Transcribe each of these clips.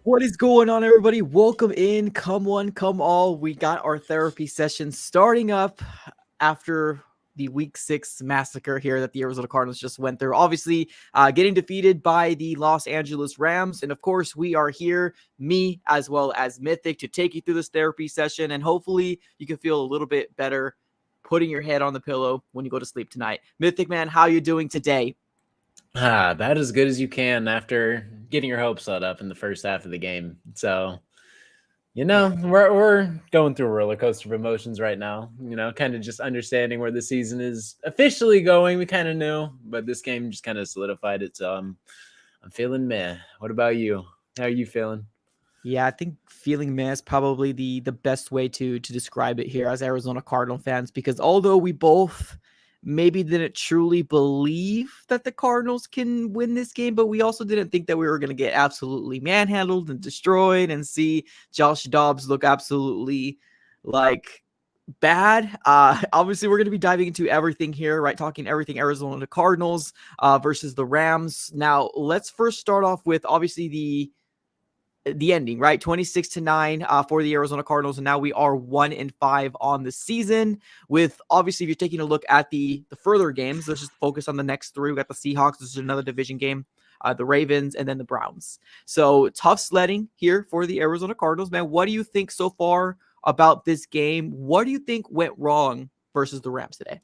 What is going on, everybody? Welcome in. Come one, come all. We got our therapy session starting up after the week 6 massacre here that the Arizona Cardinals just went through. Obviously, getting defeated by the Los Angeles Rams. And of course, we are here, me as well as Mythic, to take you through this therapy session. And hopefully, you can feel a little bit better putting your head on the pillow when you go to sleep tonight. Mythic, man, how you doing today? About as good as you can after getting your hopes up in the first half of the game. So, Yeah. we're going through a roller coaster of emotions right now. Kind of just understanding where the season is officially going. We kind of knew, but this game just kind of solidified it. So I'm feeling meh. What about you? How are you feeling? Yeah, I think feeling meh is probably the best way to describe it here as Arizona Cardinal fans, because although we both maybe didn't truly believe that the Cardinals can win this game, but we also didn't think that we were going to get absolutely manhandled and destroyed and see Josh Dobbs look absolutely like bad. Obviously, we're going to be diving into everything here, right? Talking everything Arizona Cardinals versus the Rams. Now, let's first start off with obviously the ending, right? 26-9 for the Arizona Cardinals, and now we are 1-5 on the season. With obviously, if you're taking a look at the further games, let's just focus on the next three. We got the Seahawks. This is another division game. The Ravens, and then the Browns. So tough sledding here for the Arizona Cardinals, man. What do you think so far about this game? What do you think went wrong versus the Rams today?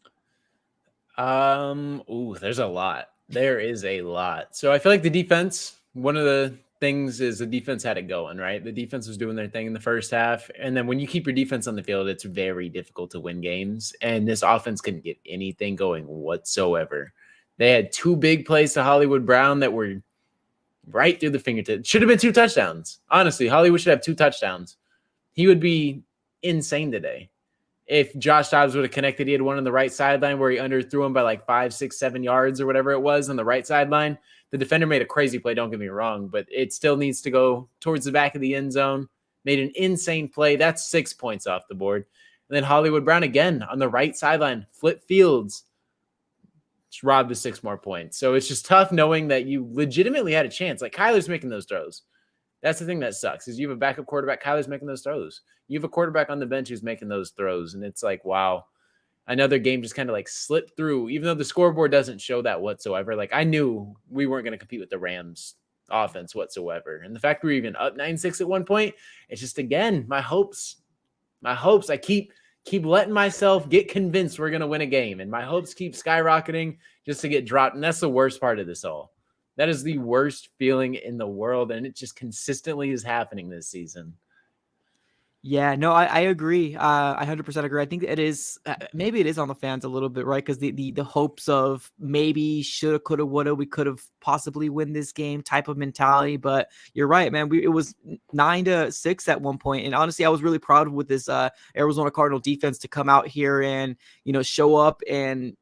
There's a lot. There is a lot. So I feel like the defense, one of the things is the defense had it going, right? The defense was doing their thing in the first half. And then when you keep your defense on the field, it's very difficult to win games. And this offense couldn't get anything going whatsoever. They had two big plays to Hollywood Brown that were right through the fingertips. Should have been 2 touchdowns. Honestly, Hollywood should have 2 touchdowns. He would be insane today. If Josh Dobbs would have connected, he had one on the right sideline where he underthrew him by like 5, 6, 7 yards or whatever it was on the right sideline. The defender made a crazy play, don't get me wrong, but it still needs to go towards the back of the end zone. Made an insane play. That's 6 points off the board. And then Hollywood Brown again on the right sideline, flip fields, just robbed the 6 more points. So it's just tough knowing that you legitimately had a chance. Like Kyler's making those throws. That's the thing that sucks is you have a backup quarterback. Kyler's making those throws. You have a quarterback on the bench who's making those throws. And it's like, wow, another game just kind of like slipped through, even though the scoreboard doesn't show that whatsoever. Like I knew we weren't going to compete with the Rams offense whatsoever. And the fact we were even up 9-6 at one point, it's just, again, my hopes, I keep letting myself get convinced we're going to win a game. And my hopes keep skyrocketing just to get dropped. And that's the worst part of this all. That is the worst feeling in the world, and it just consistently is happening this season. Yeah, no, I agree. I 100% agree. I think it is maybe it is on the fans a little bit, right? Because the hopes of maybe shoulda, coulda, woulda, we could have possibly win this game type of mentality. But you're right, man. It was 9-6 at one point, and honestly, I was really proud with this Arizona Cardinal defense to come out here and show up and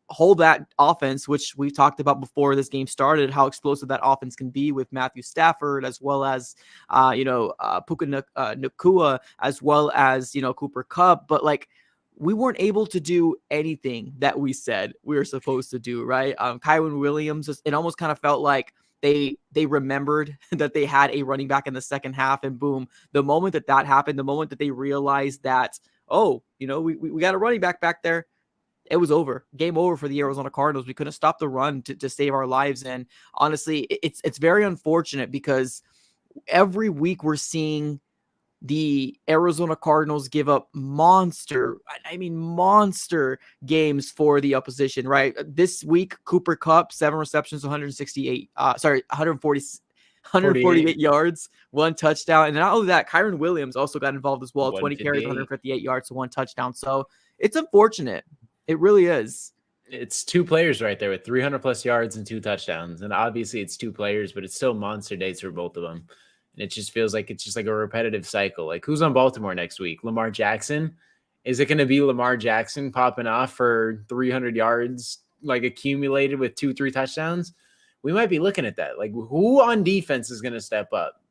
hold that offense, which we've talked about before this game started, how explosive that offense can be with Matthew Stafford, as well as, Puka Nakua, as well as, Cooper Kupp. But like, we weren't able to do anything that we said we were supposed to do, right? Kyron Williams, it almost kind of felt like they remembered that they had a running back in the second half, and boom, the moment that happened, the moment that they realized that, oh, we got a running back there, it was over. Game over for the Arizona Cardinals. We couldn't stop the run to save our lives. And honestly, it's very unfortunate because every week we're seeing the Arizona Cardinals give up monster games for the opposition, right? This week, Cooper Kupp, 7 receptions, 148 yards, 1 touchdown. And not only that, Kyron Williams also got involved as well. 20 carries, 158 yards, 1 touchdown. So it's unfortunate. It really is. It's 2 players right there with 300 plus yards and 2 touchdowns. And obviously it's 2 players, but it's still monster days for both of them. And it just feels like it's just like a repetitive cycle. Like, who's on Baltimore next week? Lamar Jackson? Is it going to be Lamar Jackson popping off for 300 yards, like accumulated with 2-3 touchdowns? We might be looking at that. Like, who on defense is going to step up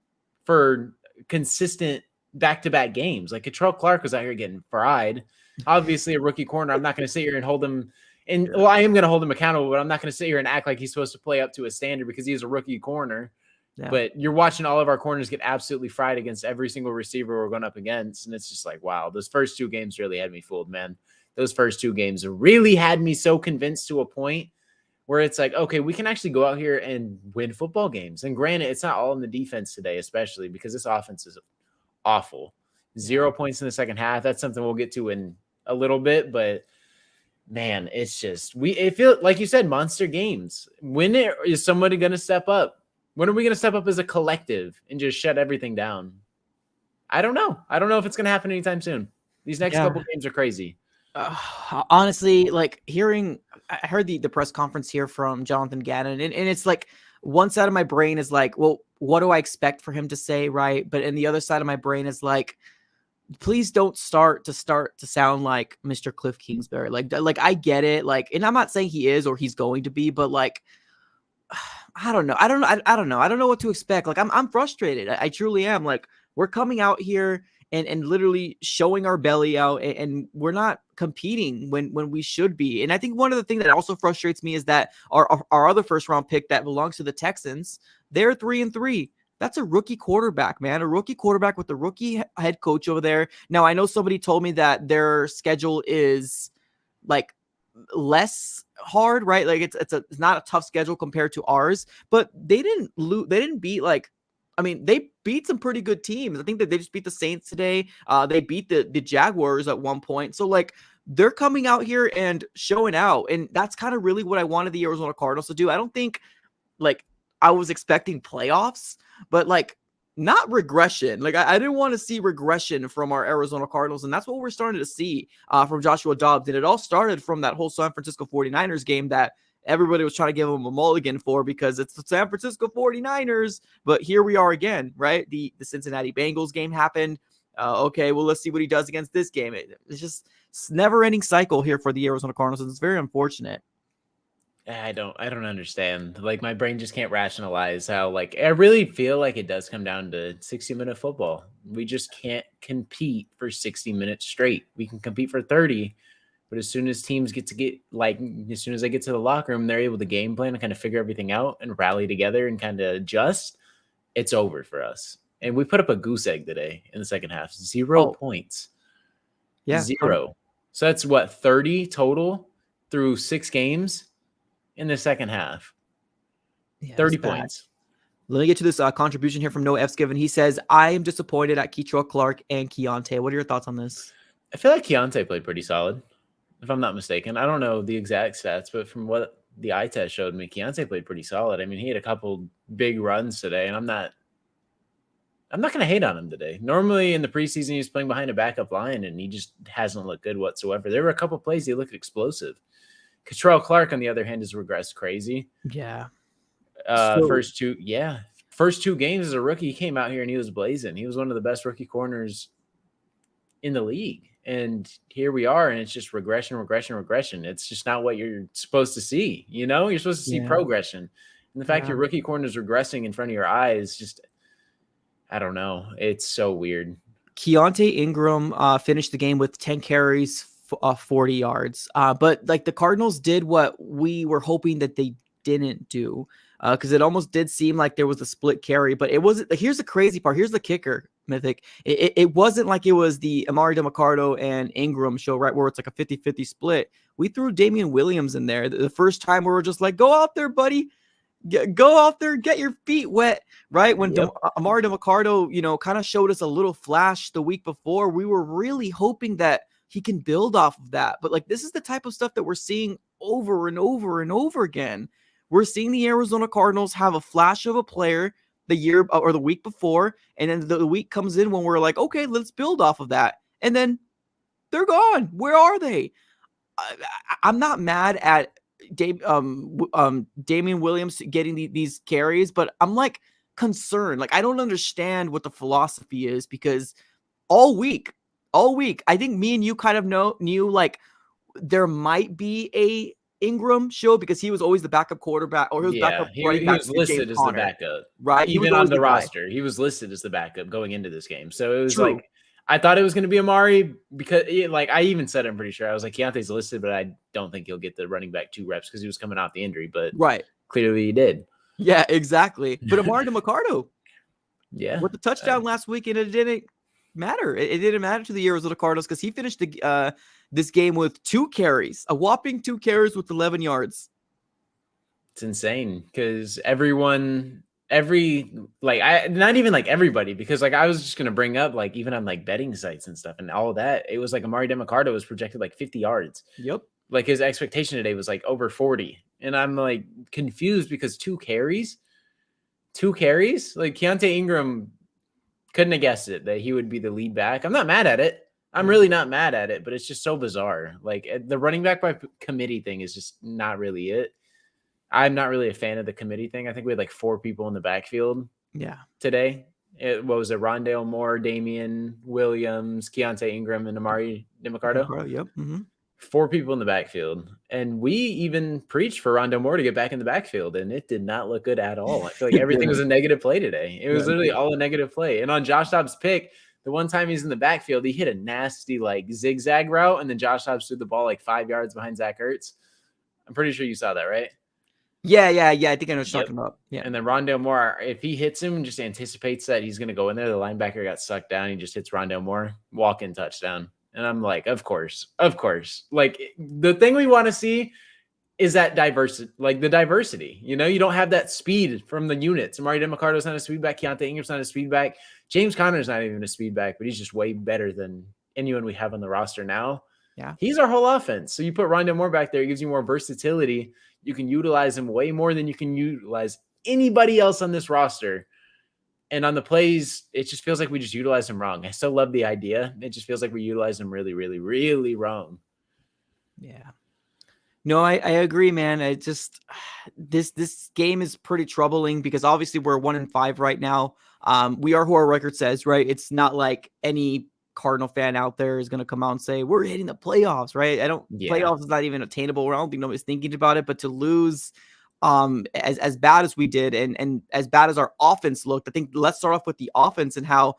for consistent back-to-back games? Like, Catrell Clark was out here getting fried. Obviously, a rookie corner. I'm not going to sit here and hold him. And well, I am going to hold him accountable, but I'm not going to sit here and act like he's supposed to play up to a standard because he's a rookie corner. Yeah. But you're watching all of our corners get absolutely fried against every single receiver we're going up against. And it's just like, wow, those first 2 games really had me fooled, man. Those first 2 games really had me so convinced to a point where it's like, okay, we can actually go out here and win football games. And granted, it's not all in the defense today, especially because this offense is awful. 0 points in the second half. That's something we'll get to in a little bit, but man, it's just it feels like you said, monster games. When is somebody going to step up? When are we going to step up as a collective and just shut everything down? I don't know. I don't know if it's going to happen anytime soon. These next couple games are crazy. Honestly, like I heard the press conference here from Jonathan Gannon, and it's like one side of my brain is like, well, what do I expect for him to say, right? But in the other side of my brain is like, please don't start to sound like Mr. Cliff Kingsbury. Like I get it, like, and I'm not saying he is or he's going to be, but like, I don't know. I don't know. I don't know what to expect. Like I'm frustrated. I truly am. Like we're coming out here and literally showing our belly out, and we're not competing when we should be. And I think one of the things that also frustrates me is that our other first round pick that belongs to the Texans, they're 3-3. That's a rookie quarterback, man. A rookie quarterback with a rookie head coach over there. Now, I know somebody told me that their schedule is like less hard, right? Like it's not a tough schedule compared to ours, but they didn't lose. They didn't beat they beat some pretty good teams. I think that they just beat the Saints today. They beat the Jaguars at one point. So like they're coming out here and showing out, and that's kind of really what I wanted the Arizona Cardinals to do. I don't think like I was expecting playoffs, but like not regression. Like I didn't want to see regression from our Arizona Cardinals, and that's what we're starting to see from Joshua Dobbs. And it all started from that whole San Francisco 49ers game that everybody was trying to give him a mulligan for because it's the San Francisco 49ers. But here we are again, right? The Cincinnati Bengals game happened. Okay, well, let's see what he does against this game. It's just never-ending cycle here for the Arizona Cardinals, and it's very unfortunate. I don't understand. Like my brain just can't rationalize how like I really feel like it does come down to 60-minute football. We just can't compete for 60 minutes straight. We can compete for 30, but as soon as teams as soon as they get to the locker room, they're able to game plan and kind of figure everything out and rally together and kind of adjust. It's over for us. And we put up a goose egg today in the second half. 0 points. Yeah. 0. So that's what, 30 total through 6 games in the second half. Yeah, 30 points. Let me get to this contribution here from Noah F. Given. He says, I am disappointed at Keitrell Clark and Keontae. What are your thoughts on this? I feel like Keontae played pretty solid, if I'm not mistaken. I don't know the exact stats, but from what the eye test showed me, Keontae played pretty solid. I mean, he had a couple big runs today, and I'm not going to hate on him today. Normally in the preseason, he's playing behind a backup line, and he just hasn't looked good whatsoever. There were a couple plays he looked explosive. Keitrell Clark, on the other hand, has regressed crazy. Yeah. First two games as a rookie, he came out here and he was blazing. He was one of the best rookie corners in the league. And here we are, and it's just regression. It's just not what you're supposed to see. You know, you're supposed to see progression. And the fact your rookie corner is regressing in front of your eyes, just, I don't know. It's so weird. Keontae Ingram finished the game with 10 carries, 40 yards. But like the Cardinals did what we were hoping that they didn't do, because it almost did seem like there was a split carry, but it wasn't. Here's the crazy part. Here's the kicker, Mythic. It wasn't like it was the Amari DeMarcado and Ingram show, right, where it's like a 50-50 split. We threw Damian Williams in there the first time. We were just like, go out there, buddy. Go out there and get your feet wet, right? When Amari DeMarcado, kind of showed us a little flash the week before, we were really hoping that he can build off of that. But like, this is the type of stuff that we're seeing over and over and over again. We're seeing the Arizona Cardinals have a flash of a player the year or the week before, and then the week comes in when we're like, okay, let's build off of that. And then they're gone. Where are they? I'm not mad at Damian Williams getting these carries, but I'm like concerned. Like, I don't understand what the philosophy is, because all week, I think me and you kind of knew like there might be a Ingram show because he was always the backup quarterback, or he was backup running back. He was listed as the backup, right? Even on the roster, he was listed as the backup going into this game. So it was like, I thought it was going to be Amari because, like, I even said, I'm pretty sure I was like, Keontae's listed, but I don't think he'll get the running back 2 reps because he was coming off the injury. But clearly he did. Yeah, exactly. But Amari DeMarcado Yeah. with the touchdown last week, and it didn't matter. It didn't matter to the Arizona Cardinals because he finished this game with 2 carries, a whopping 2 carries with 11 yards. It's insane because not even like everybody, because like I was just gonna bring up like even on like betting sites and stuff and all that, it was like Amari DeMarcado was projected like 50 yards. Yep. Like his expectation today was like over 40. And I'm like confused because 2 carries, like Keontae Ingram couldn't have guessed it that he would be the lead back. I'm not mad at it. I'm really not mad at it, but it's just so bizarre. Like the running back by committee thing is just not really it. I'm not really a fan of the committee thing. I think we had like 4 people in the backfield today. What was it? Rondale Moore, Damian Williams, Keontae Ingram, and Amari DeMarcado. Yep. Mm-hmm. 4 people in the backfield. And we even preached for Rondale Moore to get back in the backfield, and it did not look good at all. I feel like everything was a negative play today. It was literally all a negative play. And on Josh Dobbs' pick, the one time he's in the backfield, he hit a nasty like zigzag route, and then Josh Dobbs threw the ball like 5 yards behind Zach Ertz. I'm pretty sure you saw that, right? Yeah. I think I know what you're talking about. Yeah. And then Rondale Moore, if he hits him and just anticipates that he's going to go in there, the linebacker got sucked down. He just hits Rondale Moore, walk-in touchdown. And I'm like, of course. Like the thing we want to see is that diversity. You know, you don't have that speed from the units. Amari DeMarcado's not a speed back. Keontae Ingram's not a speed back. James Conner's not even a speed back, but he's just way better than anyone we have on the roster now. Yeah. He's our whole offense. So you put Rondale Moore back there, it gives you more versatility. You can utilize him way more than you can utilize anybody else on this roster. And on the plays, it just feels like we just utilize him wrong. I still love the idea. It just feels like we utilize him really, really, really wrong. Yeah. No, I agree, man. I just this game is pretty troubling because obviously we're 1-5 right now. We are who our record says, right? It's not like any Cardinal fan out there is going to come out and say we're hitting the playoffs, right? Playoffs is not even attainable. I don't think nobody's thinking about it. But to lose as bad as we did and as bad as our offense looked, I think let's start off with the offense and how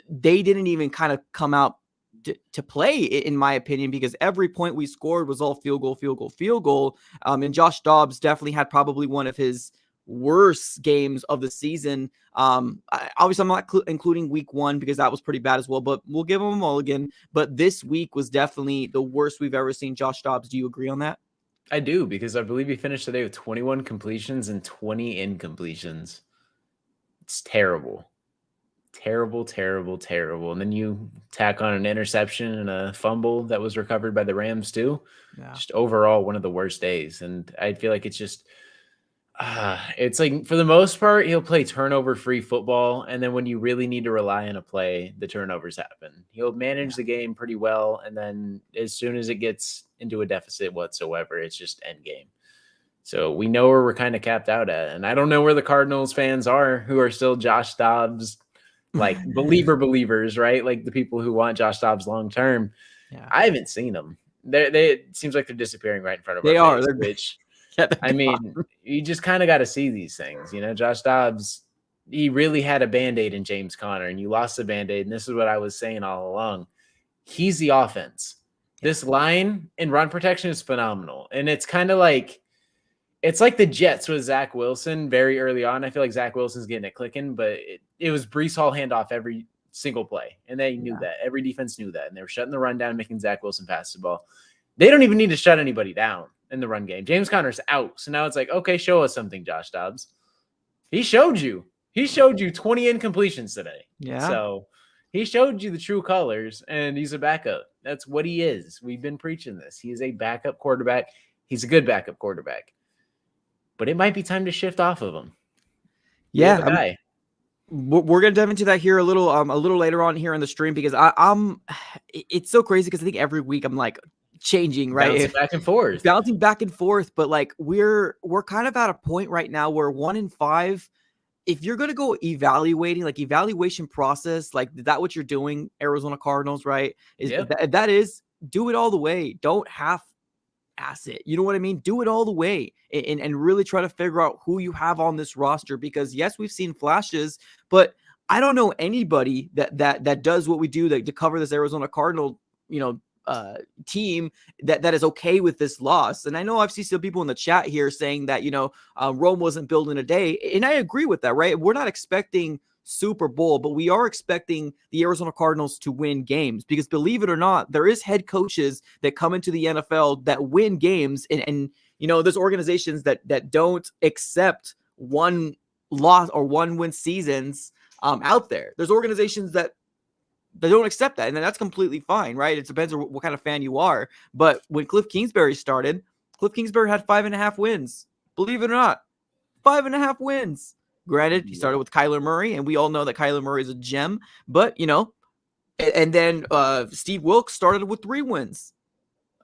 they didn't even kind of come out to play, in my opinion, because every point we scored was all field goal. And Josh Dobbs definitely had probably one of his worst games of the season. Obviously, I'm not including week 1 because that was pretty bad as well, but we'll give him a mulligan. But this week was definitely the worst we've ever seen Josh Dobbs. Do you agree on that? I do, because I believe he finished today with 21 completions and 20 incompletions. It's terrible. Terrible. And then you tack on an interception and a fumble that was recovered by the Rams too. Yeah. Just overall one of the worst days. And I feel like it's just it's like for the most part, he'll play turnover-free football. And then when you really need to rely on a play, the turnovers happen. He'll manage the game pretty well. And then as soon as it gets into a deficit whatsoever, it's just end game. So we know where we're kind of capped out at. And I don't know where the Cardinals fans are who are still Josh Dobbs, like believers, right? Like the people who want Josh Dobbs long-term. Yeah. I haven't seen them. It seems like they're disappearing right in front of our face, which... I mean, you just kind of got to see these things. You know, Josh Dobbs, he really had a Band-Aid in James Conner, and you lost the Band-Aid, and this is what I was saying all along. He's the offense. This line and run protection is phenomenal, and it's kind of like it's like the Jets with Zach Wilson very early on. I feel like Zach Wilson's getting it clicking, but it was Breece Hall handoff every single play, and they knew that. Every defense knew that, and they were shutting the run down, making Zach Wilson pass the ball. They don't even need to shut anybody down in the run game. James Conner's out. So now it's like, okay, show us something, Josh Dobbs. He showed you 20 incompletions today. Yeah. So he showed you the true colors, and he's a backup. That's what he is. We've been preaching this. He is a backup quarterback. He's a good backup quarterback. But it might be time to shift off of him. Yeah. We're going to dive into that here a little later on here in the stream because it's so crazy because I think every week I'm like, changing, right? Bouncing back and forth. But like we're kind of at a point right now where 1-5, if you're going to go evaluation process, like that what you're doing, Arizona Cardinals, right? That is do it all the way. Don't half-ass it. You know what I mean? Do it all the way and really try to figure out who you have on this roster because yes, we've seen flashes, but I don't know anybody that does what we do to cover this Arizona Cardinal, team that is okay with this loss. And I know I've seen some people in the chat here saying that, Rome wasn't built in a day. And I agree with that, right? We're not expecting Super Bowl, but we are expecting the Arizona Cardinals to win games because, believe it or not, there is head coaches that come into the NFL that win games. And there's organizations that don't accept one loss or one win seasons out there. There's organizations that they don't accept that, and then that's completely fine, right? It depends on what kind of fan you are. But when Cliff Kingsbury started, Cliff Kingsbury had 5.5 wins. Believe it or not, 5.5 wins. Granted, he started with Kyler Murray, and we all know that Kyler Murray is a gem. But and then Steve Wilkes started with 3 wins.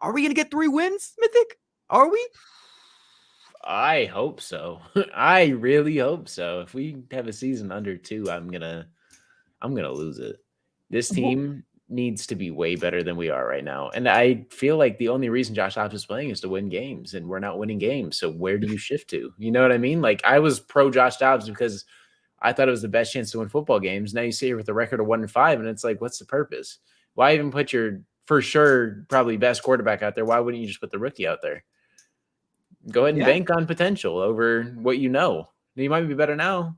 Are we gonna get 3 wins, Mythic? Are we? I hope so. I really hope so. If we have a season under 2, I'm gonna lose it. This team needs to be way better than we are right now. And I feel like the only reason Josh Dobbs is playing is to win games, and we're not winning games. So where do you shift to? You know what I mean? Like, I was pro Josh Dobbs because I thought it was the best chance to win football games. Now you sit here with a record of 1-5, and it's like, what's the purpose? Why even put your, for sure, probably best quarterback out there? Why wouldn't you just put the rookie out there? Go ahead and bank on potential over what you know. You might be better now.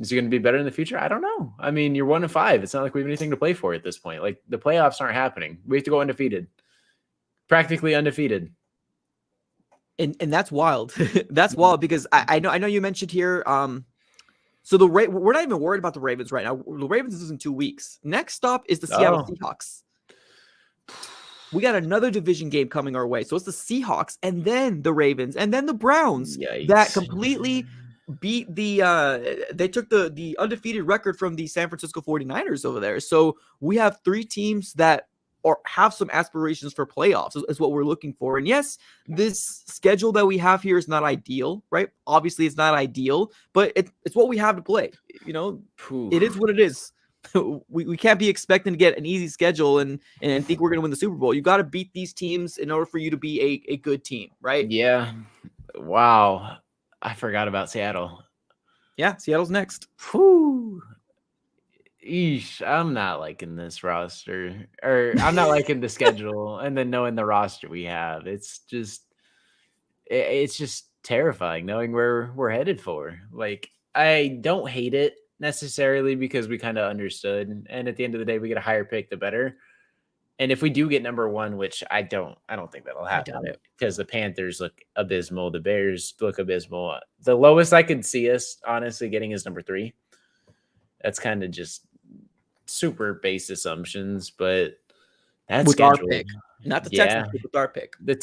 Is he going to be better in the future? I don't know. I mean, you're 1-5. It's not like we have anything to play for at this point. Like, the playoffs aren't happening. We have to go undefeated, practically undefeated. And that's wild. That's wild because I know you mentioned here. So we're not even worried about the Ravens right now. The Ravens is in 2 weeks. Next stop is the Seattle Seahawks. We got another division game coming our way. So it's the Seahawks and then the Ravens and then the Browns. Yikes. That completely beat they took the undefeated record from the San Francisco 49ers over there. So we have 3 teams that have some aspirations for playoffs is what we're looking for. And yes, this schedule that we have here is not ideal, right? Obviously it's not ideal, but it's what we have to play. It is what it is. We can't be expecting to get an easy schedule and think we're going to win the Super Bowl. You got to beat these teams in order for you to be a good team, right? Yeah. Wow. I forgot about Seattle. Yeah, Seattle's next. Whew. Eesh, I'm not liking this roster, or I'm not liking the schedule, and then knowing the roster we have, it's just terrifying knowing where we're headed for. Like, I don't hate it necessarily because we kind of understood, and at the end of the day, we get a higher pick, the better. And if we do get number 1, which I don't think that'll happen because the Panthers look abysmal. The Bears look abysmal. The lowest I could see us honestly getting is number 3. That's kind of just super base assumptions, but that's with our pick, not the Texans, but with our pick. The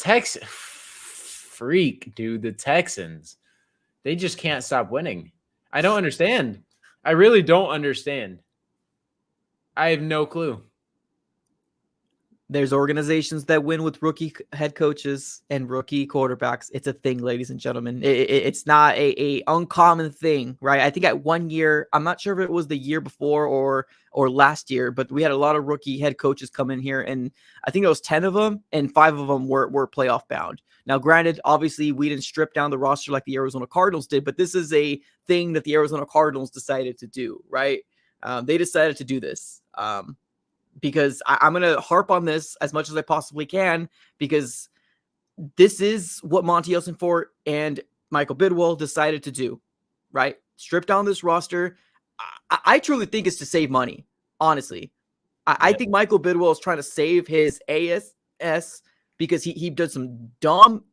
dude, the Texans, they just can't stop winning. I don't understand. I really don't understand. I have no clue. There's organizations that win with rookie head coaches and rookie quarterbacks. It's a thing, ladies and gentlemen. It's not a uncommon thing, right? I think at 1 year, I'm not sure if it was the year before or last year, but we had a lot of rookie head coaches come in here, and I think it was 10 of them, and 5 of them were playoff bound. Now, granted, obviously, we didn't strip down the roster like the Arizona Cardinals did, but this is a thing that the Arizona Cardinals decided to do, right? They decided to do this. Because I'm going to harp on this as much as I possibly can, because this is what Monty Elsenfort and Michael Bidwell decided to do, right? Strip down this roster. I truly think it's to save money, honestly. I think Michael Bidwell is trying to save his ASS because he did some dumb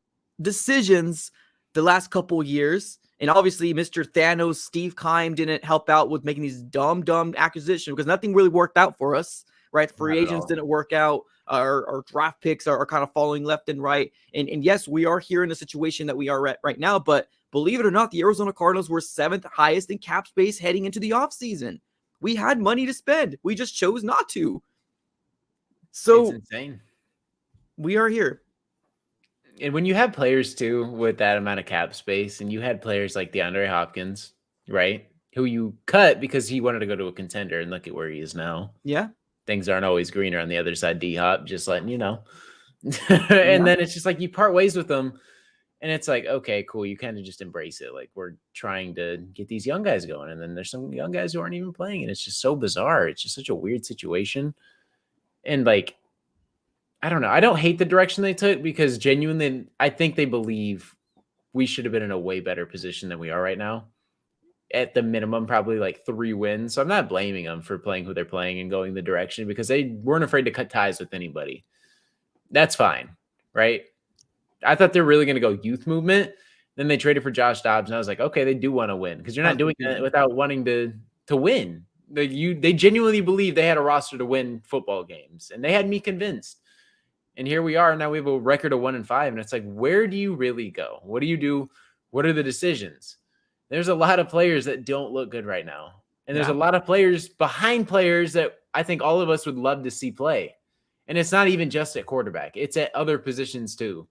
decisions the last couple years. And obviously, Mr. Thanos, Steve Keim, didn't help out with making these dumb acquisitions because nothing really worked out for us. Right, free agents didn't work out. Our draft picks are kind of falling left and right. And yes, we are here in a situation that we are at right now. But believe it or not, the Arizona Cardinals were 7th highest in cap space heading into the offseason. We had money to spend. We just chose not to. So it's insane. We are here. And when you have players too with that amount of cap space, and you had players like DeAndre Hopkins, right, who you cut because he wanted to go to a contender, and look at where he is now. Yeah. Things aren't always greener on the other side, D-Hop, just letting you know. And then it's just like you part ways with them, and it's like, okay, cool. You kind of just embrace it. Like, we're trying to get these young guys going, and then there's some young guys who aren't even playing, and it's just so bizarre. It's just such a weird situation. And, like, I don't know. I don't hate the direction they took because genuinely, I think they believe we should have been in a way better position than we are right now. At the minimum, probably like 3 wins. So I'm not blaming them for playing who they're playing and going the direction because they weren't afraid to cut ties with anybody. That's fine, right? I thought they were really going to go youth movement. Then they traded for Josh Dobbs, and I was like, okay, they do want to win because you're not doing it without wanting to win. They genuinely believe they had a roster to win football games, and they had me convinced. And here we are. Now we have a record of 1-5, and it's like, where do you really go? What do you do? What are the decisions? There's a lot of players that don't look good right now, and there's a lot of players behind players that I think all of us would love to see play. And it's not even just at quarterback; it's at other positions too.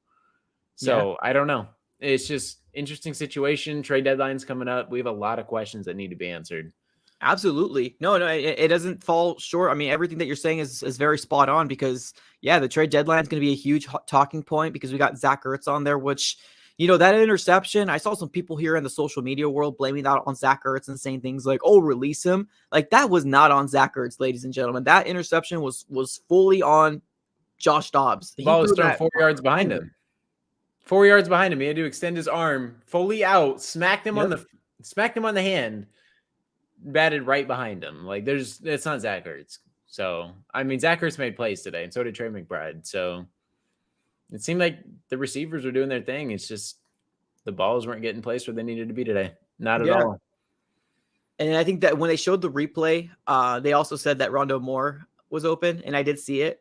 So I don't know. It's just interesting situation. Trade deadline's coming up. We have a lot of questions that need to be answered. Absolutely. No, it doesn't fall short. I mean, everything that you're saying is very spot on because, the trade deadline is going to be a huge talking point because we got Zach Ertz on there, which, that interception, I saw some people here in the social media world blaming that on Zach Ertz and saying things like, oh, release him. Like, that was not on Zach Ertz, ladies and gentlemen. That interception was fully on Josh Dobbs. The ball was thrown 4 yards behind him. 4 yards behind him. He had to extend his arm fully out, smacked him on the hand, batted right behind him. Like it's not Zach Ertz. So I mean, Zach Ertz made plays today, and so did Trey McBride. So it seemed like the receivers were doing their thing. It's just the balls weren't getting placed where they needed to be today. Not at all. And I think that when they showed the replay, they also said that Rondo Moore was open, and I did see it.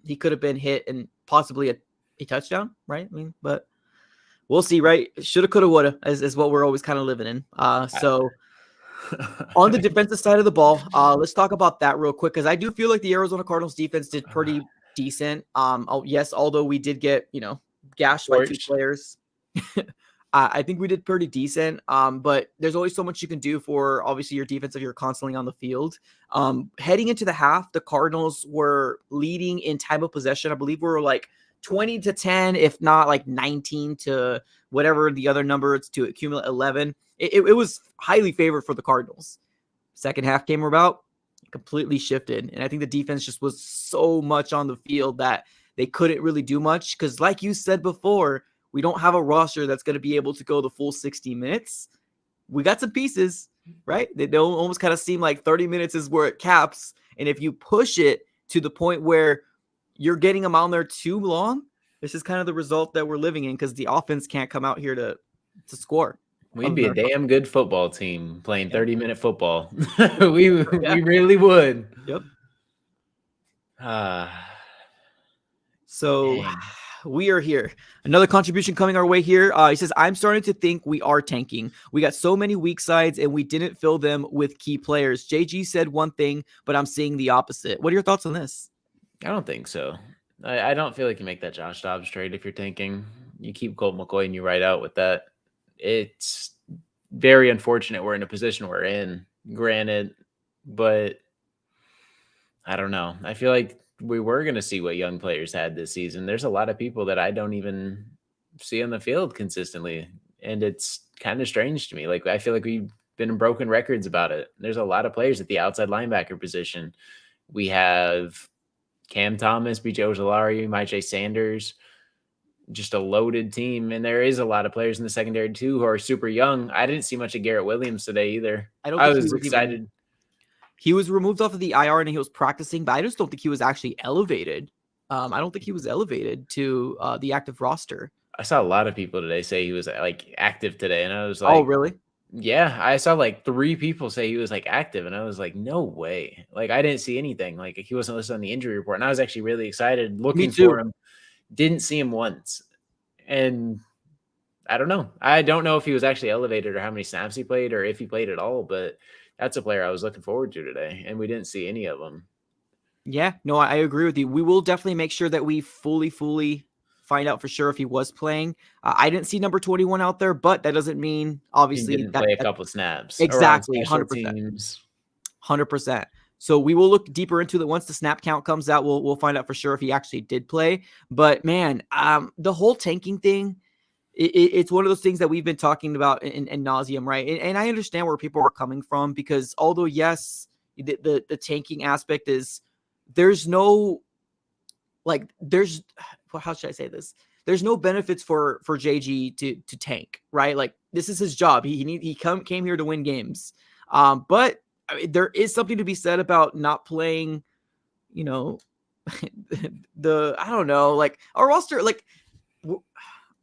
He could have been hit and possibly a touchdown, right? I mean, but we'll see, right? Shoulda, coulda, woulda is what we're always kind of living in. So on the defensive side of the ball, let's talk about that real quick because I do feel like the Arizona Cardinals defense did pretty decent. Yes, although we did get, gashed by 2 players. I think we did pretty decent, but there's always so much you can do for obviously your defense if you're constantly on the field. Heading into the half, the Cardinals were leading in time of possession. I believe we were like 20-10, if not like 19 to whatever the other number to accumulate 11. It was highly favored for the Cardinals. Second half came about, completely shifted. And I think the defense just was so much on the field that they couldn't really do much. Because like you said before, we don't have a roster that's going to be able to go the full 60 minutes. We got some pieces, right? They don't almost kind of seem like 30 minutes is where it caps. And if you push it to the point where you're getting them on there too long, this is kind of the result that we're living in because the offense can't come out here to score. We'd be a damn good football team playing 30-minute football. we really would. Yep. So dang. We are here. Another contribution coming our way here. He says, I'm starting to think we are tanking. We got so many weak sides and we didn't fill them with key players. JG said one thing, but I'm seeing the opposite. What are your thoughts on this? I don't think so. I don't feel like you make that Josh Dobbs trade if you're tanking. You keep Colt McCoy and you ride out with that. It's very unfortunate we're in a position we're in, granted, but I don't know. I feel like we were going to see what young players had this season. There's a lot of people that I don't even see on the field consistently, and it's kind of strange to me. Like, I feel like we've been broken records about it. There's a lot of players at the outside linebacker position. We have Cam Thomas, B.J. Ojolari, Myjai Sanders, just a loaded team. And there is a lot of players in the secondary too who are super young. I didn't see much of Garrett Williams today either. I was excited. He was removed off of the IR and he was practicing, but I just don't think he was actually elevated. I don't think he was elevated to the active roster. I saw a lot of people today say he was like active today. And I was like, oh, really? Yeah. I saw like 3 people say he was like active. And I was like, no way. Like, I didn't see anything. Like, he wasn't listed on the injury report. And I was actually really excited looking for him. Didn't see him once. And I don't know. I don't know if he was actually elevated or how many snaps he played or if he played at all, but that's a player I was looking forward to today, and we didn't see any of them. Yeah, no, I agree with you. We will definitely make sure that we fully find out for sure if he was playing. I didn't see number 21 out there, but that doesn't mean obviously he didn't play a couple snaps. Exactly, 100%. 100%. So we will look deeper into that once the snap count comes out. We'll find out for sure if he actually did play. But man, the whole tanking thing, it's one of those things that we've been talking about in nauseum, right? And I understand where people are coming from because although yes, the tanking aspect is there's no like there's well, how should I say this? There's no benefits for JG to tank, right? Like this is his job. He came here to win games. But I mean, there is something to be said about not playing, you know, I don't know, like our roster, like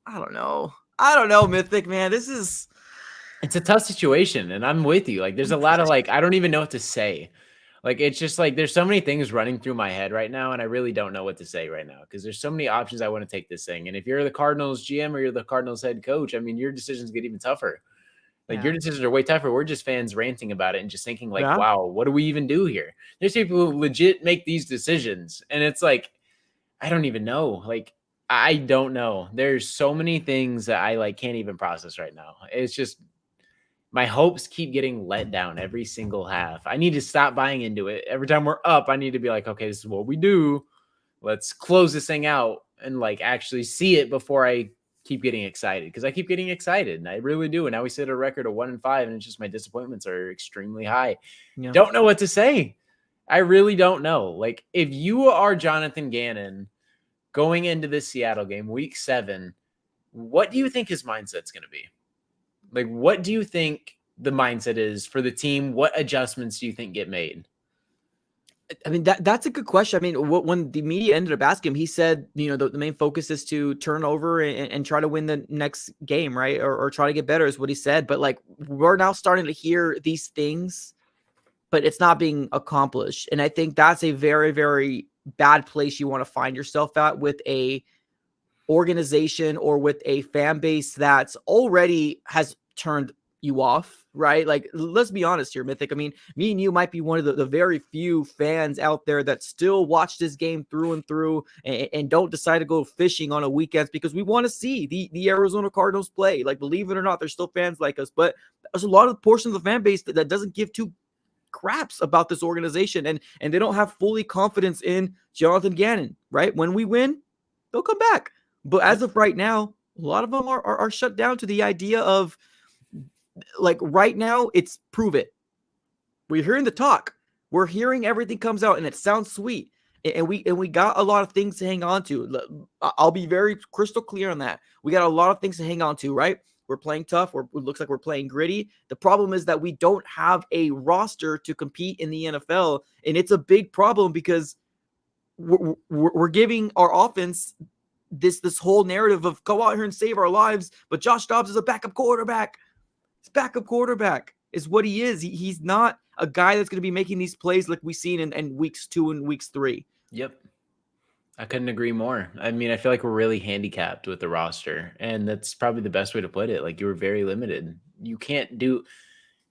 I don't know, Mythic, man. It's a tough situation, and I'm with you. Like, there's a lot of like, I don't even know what to say. Like, it's just like there's so many things running through my head right now, and I really don't know what to say right now because there's so many options I want to take this thing. And if you're the Cardinals GM or you're the Cardinals head coach, I mean, your decisions get even tougher. Like your decisions are way tougher. We're just fans ranting about it and just thinking like, wow, what do we even do here? There's people who legit make these decisions, and it's like, I don't even know. Like, I don't know. There's so many things that I like can't even process right now. It's just my hopes keep getting let down every single half. I need to stop buying into it. Every time we're up, I need to be like, okay, this is what we do. Let's close this thing out and like actually see it before I keep getting excited. Because I keep getting excited and I really do. And now we sit at a record of 1-5, and it's just my disappointments are extremely high. Yeah. Don't know what to say. I really don't know. Like, if you are Jonathan Gannon going into this Seattle game, week 7, what do you think his mindset's going to be? Like, what do you think the mindset is for the team? What adjustments do you think get made? I mean, that's a good question. I mean, when the media ended up asking him, he said, the main focus is to turn over and try to win the next game, right? Or try to get better is what he said. But like, we're now starting to hear these things, but it's not being accomplished. And I think that's a very, very bad place you want to find yourself at with a organization or with a fan base that's already has turned you off, right? Like, let's be honest here, Mythic. I mean, me and you might be one of the very few fans out there that still watch this game through and through and don't decide to go fishing on a weekends because we want to see the Arizona Cardinals play. Like, believe it or not, there's still fans like us, but there's a lot of portion of the fan base that doesn't give two craps about this organization, and they don't have fully confidence in Jonathan Gannon, right? When we win, they'll come back. But as of right now, a lot of them are shut down to the idea of, like, right now, it's prove it. We're hearing the talk. We're hearing everything comes out, and it sounds sweet. And we got a lot of things to hang on to. I'll be very crystal clear on that. We got a lot of things to hang on to, right? We're playing tough. It looks like we're playing gritty. The problem is that we don't have a roster to compete in the NFL, and it's a big problem because we're giving our offense this whole narrative of go out here and save our lives, but Josh Dobbs is a backup quarterback. His backup quarterback is what he is. He's not a guy that's going to be making these plays like we've seen in weeks 2 and weeks 3. Yep. I couldn't agree more. I mean, I feel like we're really handicapped with the roster, and that's probably the best way to put it. Like, you were very limited. You can't do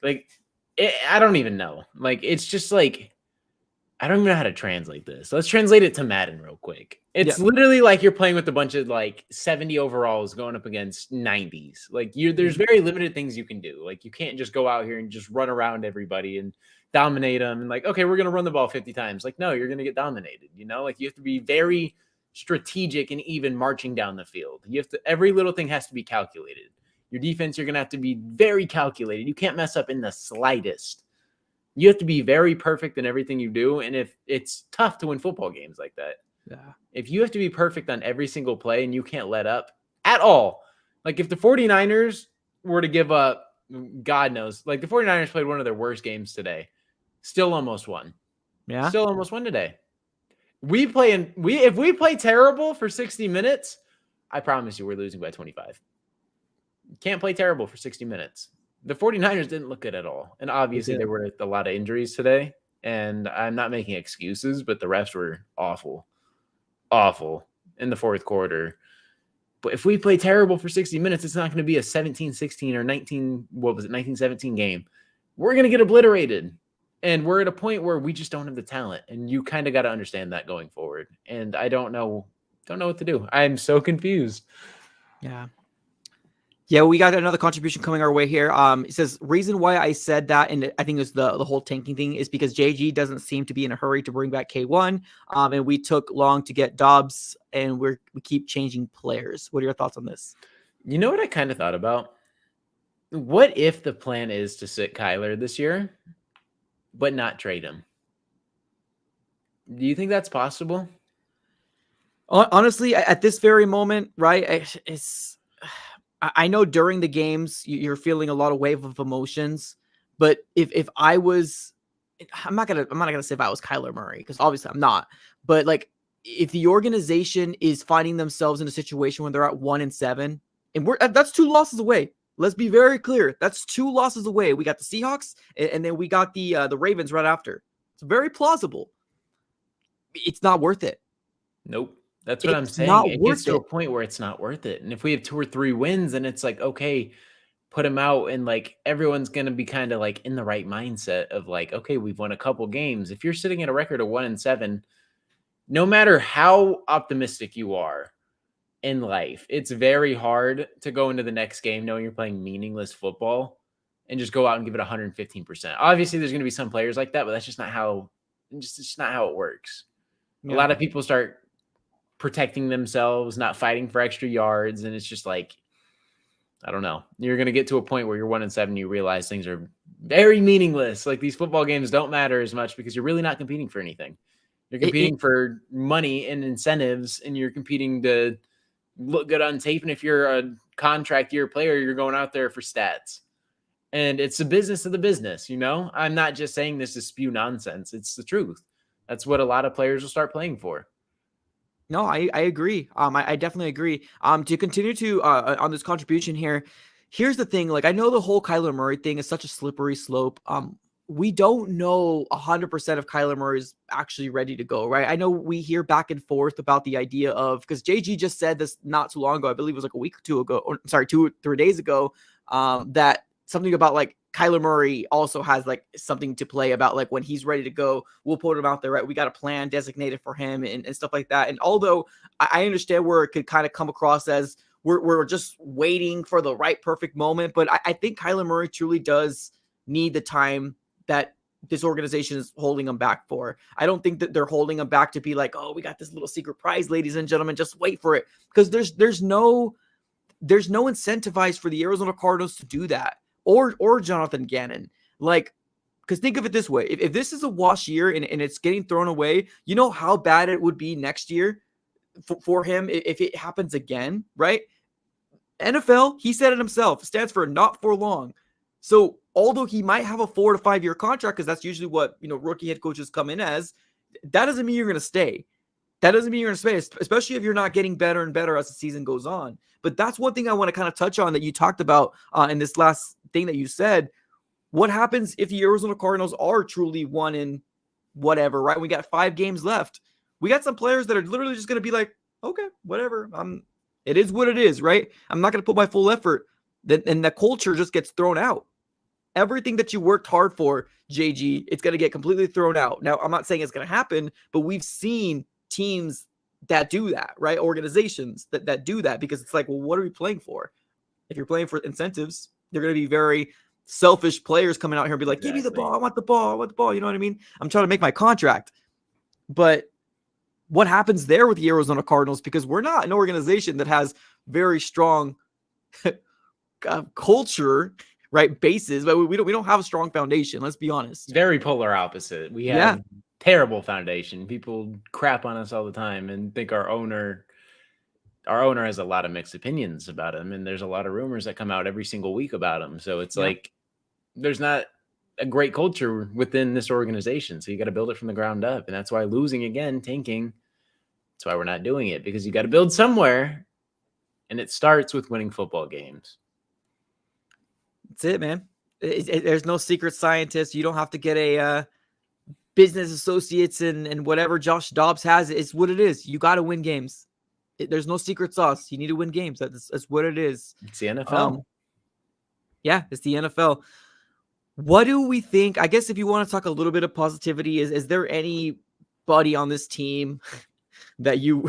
like I don't even know. Like, it's just like I don't even know how to translate this. Let's translate it to Madden real quick. It's literally like you're playing with a bunch of like 70 overalls going up against 90s. Like, there's very limited things you can do. Like, you can't just go out here and just run around everybody and dominate them and like, okay, we're going to run the ball 50 times. Like, no, you're going to get dominated. Like, you have to be very strategic and even marching down the field. Every little thing has to be calculated. Your defense, you're going to have to be very calculated. You can't mess up in the slightest. You have to be very perfect in everything you do. And if it's tough to win football games like that, if you have to be perfect on every single play and you can't let up at all, like if the 49ers were to give up, God knows, like the 49ers played one of their worst games today, still almost won. Yeah. Still almost won today. If we play terrible for 60 minutes, I promise you we're losing by 25. Can't play terrible for 60 minutes. The 49ers didn't look good at all. And obviously there were a lot of injuries today. And I'm not making excuses, but the refs were awful in the fourth quarter. But if we play terrible for 60 minutes, it's not going to be a 17-16 or 1917 game. We're going to get obliterated. And we're at a point where we just don't have the talent. And you kind of got to understand that going forward. And I don't know what to do. I'm so confused. Yeah. Yeah, we got another contribution coming our way here. It says, reason why I said that, and I think it's the whole tanking thing, is because JG doesn't seem to be in a hurry to bring back K1, and we took long to get Dobbs, and we keep changing players. What are your thoughts on this? You know what I kind of thought about? What if the plan is to sit Kyler this year, but not trade him? Do you think that's possible? Honestly, at this very moment, right? I know during the games you're feeling a lot of wave of emotions, but if I was, I'm not gonna say if I was Kyler Murray because obviously I'm not, but like if the organization is finding themselves in a situation when they're at 1-7, and that's 2 losses away. Let's be very clear. That's 2 losses away. We got the Seahawks, and then we got the Ravens right after. It's very plausible. It's not worth it. Nope. That's what I'm It's saying. not It gets worth to a it. point where it's not worth it. And if we have 2 or 3 wins, then it's like, okay, put them out and like everyone's going to be kind of like in the right mindset of like, okay, we've won a couple games. If you're sitting at a record of 1-7, no matter how optimistic you are in life, it's very hard to go into the next game knowing you're playing meaningless football and just go out and give it 115%. Obviously, there's going to be some players like that, but that's just not how it's not how it works. A Yeah. lot of people start protecting themselves, not fighting for extra yards, and it's just like I don't know. You're going to get to a point where you're 1-7, you realize things are very meaningless. Like these football games don't matter as much because you're really not competing for anything. You're It competing for money and incentives, and you're competing to look good on tape. And if you're a contract year player, you're going out there for stats. And it's the business of the business, you know? I'm not just saying this to spew nonsense. It's the truth. That's what a lot of players will start playing for. No, I agree. I definitely agree. To continue to on this contribution here, here's the thing. Like, I know the whole Kyler Murray thing is such a slippery slope. We don't know 100% if Kyler Murray is actually ready to go, right? I know we hear back and forth about the idea of, because JG just said this not too long ago, I believe it was like a week or two ago, or sorry, 2 or 3 days ago, that something about like Kyler Murray also has like something to play about like when he's ready to go, we'll put him out there, right? We got a plan designated for him and stuff like that. And although I understand where it could kind of come across as we're just waiting for the right perfect moment, but I think Kyler Murray truly does need the time that this organization is holding him back for. I don't think that they're holding him back to be like, oh, we got this little secret prize, ladies and gentlemen, just wait for it. Because there's no incentivized for the Arizona Cardinals to do that, or Jonathan Gannon. Like, because think of it this way: if this is a wash year and it's getting thrown away, you know how bad it would be next year for him if it happens again, right? NFL, he said it himself, stands for not for long. So although he might have a 4 to 5 year contract, because that's usually what rookie head coaches come in as, that doesn't mean you're going to stay. That doesn't mean you're going to stay, especially if you're not getting better and better as the season goes on. But that's one thing I want to kind of touch on that you talked about in this last thing that you said. What happens if the Arizona Cardinals are truly one in whatever, right? We got 5 games left. We got some players that are literally just going to be like, okay, whatever. It is what it is, right? I'm not going to put my full effort. And the culture just gets thrown out. Everything that you worked hard for, JG, it's going to get completely thrown out. Now, I'm not saying it's going to happen, but we've seen teams that do that, right? Organizations that do that, because it's like, well, what are we playing for? If you're playing for incentives, they're going to be very selfish players coming out here and be like, Exactly. give me the ball. I want the ball. I want the ball. You know what I mean? I'm trying to make my contract. But what happens there with the Arizona Cardinals? Because we're not an organization that has very strong culture, right? Bases, but we don't have a strong foundation. Let's be honest. Very polar opposite. We have terrible foundation. People crap on us all the time and think our owner has a lot of mixed opinions about him, and there's a lot of rumors that come out every single week about him. So it's like there's not a great culture within this organization. So you got to build it from the ground up, and that's why losing again, tanking. That's why we're not doing it, because you got to build somewhere, and it starts with winning football games. That's it, man. There's no secret scientist. You don't have to get a business associates and whatever Josh Dobbs has. It's what it is. You got to win games. There's no secret sauce. You need to win games. That's what it is. It's the NFL. Yeah, it's the NFL. What do we think? I guess if you want to talk a little bit of positivity, is there anybody on this team that you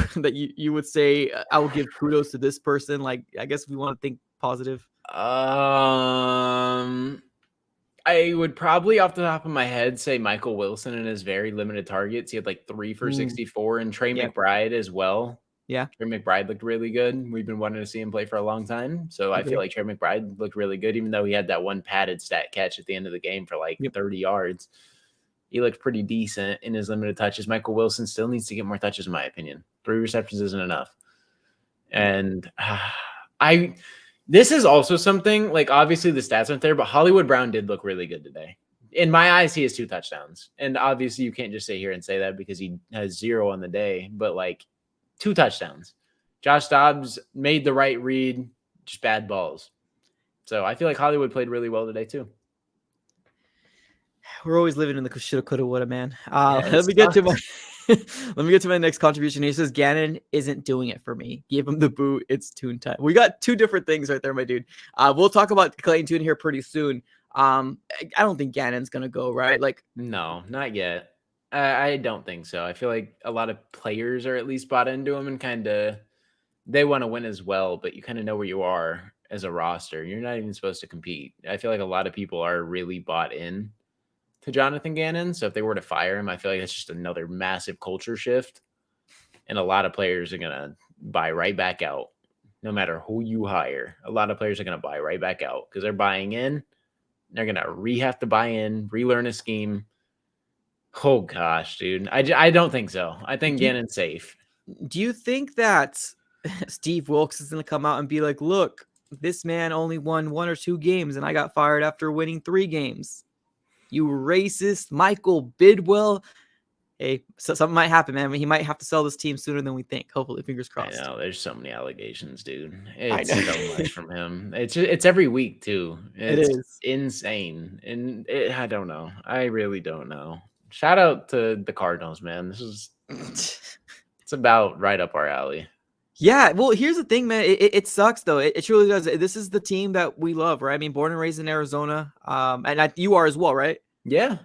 would say I will give kudos to this person? Like, I guess if we want to think positive. I would probably off the top of my head say Michael Wilson in his very limited targets. He had like 3 for 64, and Trey McBride as well. Yeah. Trey McBride looked really good. We've been wanting to see him play for a long time. So I feel like Trey McBride looked really good, even though he had that one padded stat catch at the end of the game for like 30 yards. He looked pretty decent in his limited touches. Michael Wilson still needs to get more touches, in my opinion. 3 receptions isn't enough. And this is also something, like, obviously the stats aren't there, but Hollywood Brown did look really good today. In my eyes, he has 2 touchdowns. And obviously you can't just sit here and say that because he has 0 on the day, but like 2 touchdowns. Josh Dobbs made the right read, just bad balls. So I feel like Hollywood played really well today too. We're always living in the shoulda, coulda, woulda, man. Yeah, Let me get to my let me get to my next contribution. He says Ganon isn't doing it for me. Give him the boot. It's Tune time. We got 2 different things right there, my dude. We'll talk about Clayton Tune here pretty soon. I don't think Ganon's gonna go, right? Like, no, not yet. I don't think so. I feel like a lot of players are at least bought into him and kind of they want to win as well, but you kind of know where you are as a roster. You're not even supposed to compete. I feel like a lot of people are really bought in to Jonathan Gannon. So if they were to fire him, I feel like that's just another massive culture shift. And a lot of players are going to buy right back out. No matter who you hire, a lot of players are going to buy right back out because they're buying in. They're going to have to buy in, relearn a scheme. Oh, gosh, dude. I don't think so. I think Gannon's safe. Do you think that Steve Wilkes is going to come out and be like, look, this man only won 1 or 2 games and I got fired after winning 3 games? You racist Michael Bidwell. Hey, so something might happen, man. I mean, he might have to sell this team sooner than we think. Hopefully, fingers crossed. I know there's so many allegations, dude. It's so much from him. It's every week too. It is insane, and I don't know. I really don't know. Shout out to the Cardinals, man. This is it's about right up our alley. Yeah, well, here's the thing, man. It sucks though. It truly does. This is the team that we love, right? I mean, born and raised in Arizona, and you are as well, right? Yeah,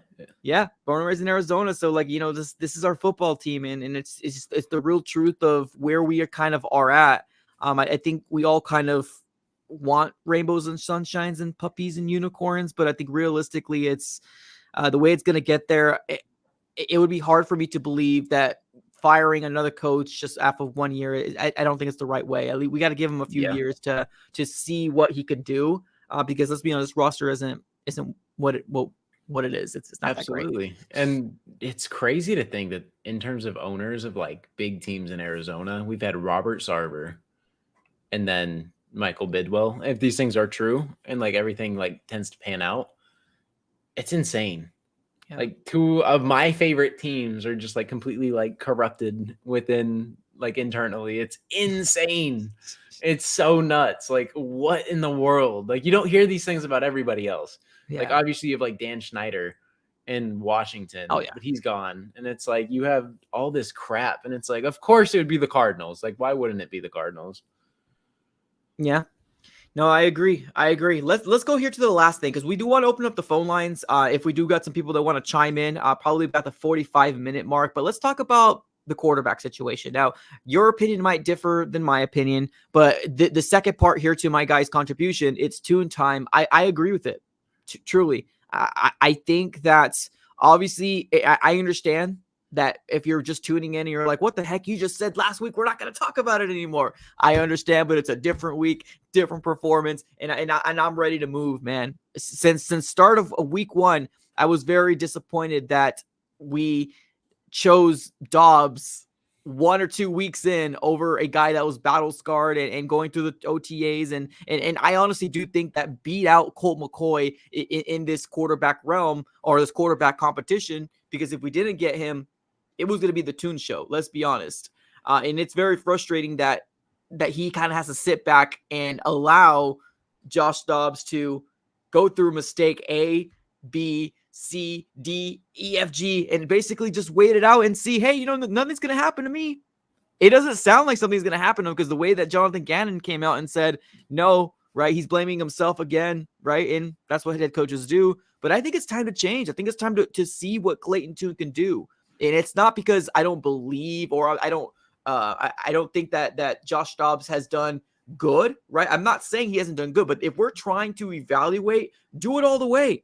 born and raised in Arizona. So, like, you know, this is our football team, and it's the real truth of where we are at. I think we all kind of want rainbows and sunshines and puppies and unicorns, but I think realistically, it's the way it's going to get there. It would be hard for me to believe that firing another coach just after 1 year, I don't think it's the right way. At least we got to give him a few years to see what he could do. Because let's be honest, this roster isn't what it is. It's not absolutely that great. And it's crazy to think that in terms of owners of like big teams in Arizona, we've had Robert Sarver and then Michael Bidwell. If these things are true and like everything like tends to pan out, it's insane. Yeah. Like 2 of my favorite teams are just like completely like corrupted within like internally. It's insane. It's so nuts. Like, what in the world? Like, you don't hear these things about everybody else. Yeah. Like, obviously you have like Dan Schneider in Washington. Oh yeah, but he's gone. And it's like you have all this crap. And it's like, of course it would be the Cardinals. Like, why wouldn't it be the Cardinals? Yeah. No, I agree. Let's go here to the last thing because we do want to open up the phone lines. If we do got some people that want to chime in, probably about the 45-minute mark. But let's talk about the quarterback situation. Now, your opinion might differ than my opinion, but the second part here to my guy's contribution, it's Tune time. I agree with it. Truly. I think that obviously I understand that if you're just tuning in and you're like, what the heck you just said last week, we're not going to talk about it anymore. I understand, but it's a different week, different performance. And I'm ready to move, man. Since start of week 1, I was very disappointed that we chose Dobbs 1 or 2 weeks in over a guy that was battle scarred and going through the OTAs. And I honestly do think that beat out Colt McCoy in this quarterback realm or this quarterback competition, because if we didn't get him, it was going to be the Tune show. Let's be honest. And it's very frustrating that he kind of has to sit back and allow Josh Dobbs to go through mistake A, B, C, D, E, F, G, and basically just wait it out and see, hey, you know, nothing's going to happen to me. It doesn't sound like something's going to happen to him because the way that Jonathan Gannon came out and said, no, right, he's blaming himself again, right? And that's what head coaches do. But I think it's time to change. I think it's time to see what Clayton Tune can do. And it's not because I don't believe or I don't think that Josh Dobbs has done good, right? I'm not saying he hasn't done good, but if we're trying to evaluate, do it all the way.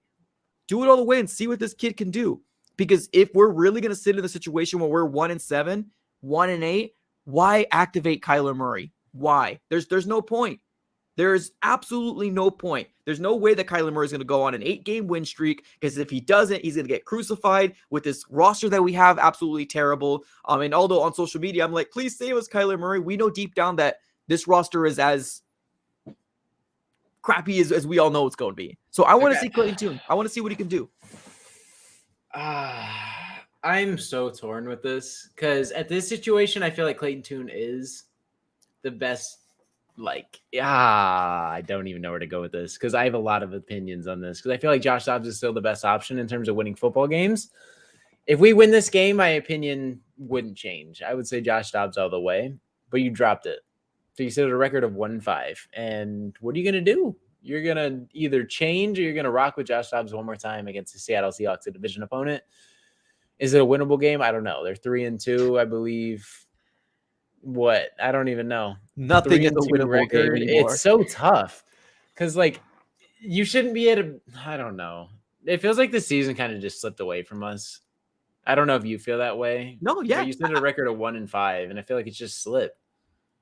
Do it all the way and see what this kid can do. Because if we're really going to sit in the situation where we're 1-7, 1-8, why activate Kyler Murray? Why? There's no point. There's absolutely no point. There's no way that Kyler Murray is going to go on an 8-game win streak, because if he doesn't, he's going to get crucified with this roster that we have. Absolutely terrible. And although on social media, I'm like, please save us, Kyler Murray, we know deep down that this roster is as crappy as we all know it's going to be. So I want to see Clayton Tune. I want to see what he can do. I'm so torn with this, because at this situation, I feel like Clayton Tune is the best. I don't even know where to go with this, because I have a lot of opinions on this, because I feel like Josh Dobbs is still the best option in terms of winning football games. If we win this game, my opinion wouldn't change. I would say Josh Dobbs all the way, but you dropped it. So you set a record of 1-5. And what are you going to do? You're going to either change, or you're going to rock with Josh Dobbs one more time against the Seattle Seahawks, a division opponent. Is it a winnable game? I don't know. They're 3-2, I believe. What? I don't even know. Nothing is a winnable record. game anymore. It's so tough, because you shouldn't be able to. I don't know. It feels like the season kind of just slipped away from us. I don't know if you feel that way. No, yeah. But you said a record of 1-5, and I feel like it's just slipped.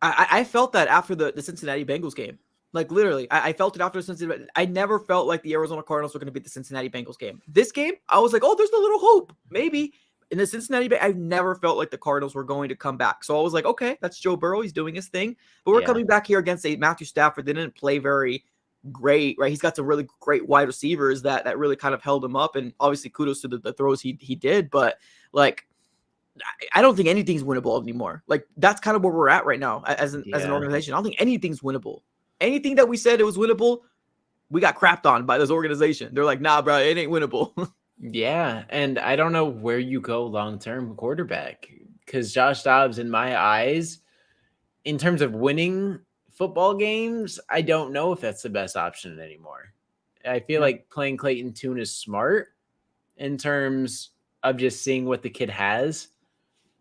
I felt that after the Cincinnati Bengals game. Like, literally, I felt it after the Cincinnati. I never felt like the Arizona Cardinals were going to beat the Cincinnati Bengals game. This game, I was like, oh, there's a little hope, maybe. In the Cincinnati, I never felt like the Cardinals were going to come back. So I was like, okay, that's Joe Burrow. He's doing his thing. But we're coming back here against a Matthew Stafford. They didn't play very great, right? He's got some really great wide receivers that really kind of held him up. And obviously, kudos to the throws he did. But, like, I don't think anything's winnable anymore. Like, that's kind of where we're at right now as an organization. I don't think anything's winnable. Anything that we said it was winnable, we got crapped on by this organization. They're like, nah, bro, it ain't winnable. Yeah, and I don't know where you go long-term quarterback, because Josh Dobbs, in my eyes, in terms of winning football games, I don't know if that's the best option anymore. I feel like playing Clayton Tune is smart in terms of just seeing what the kid has.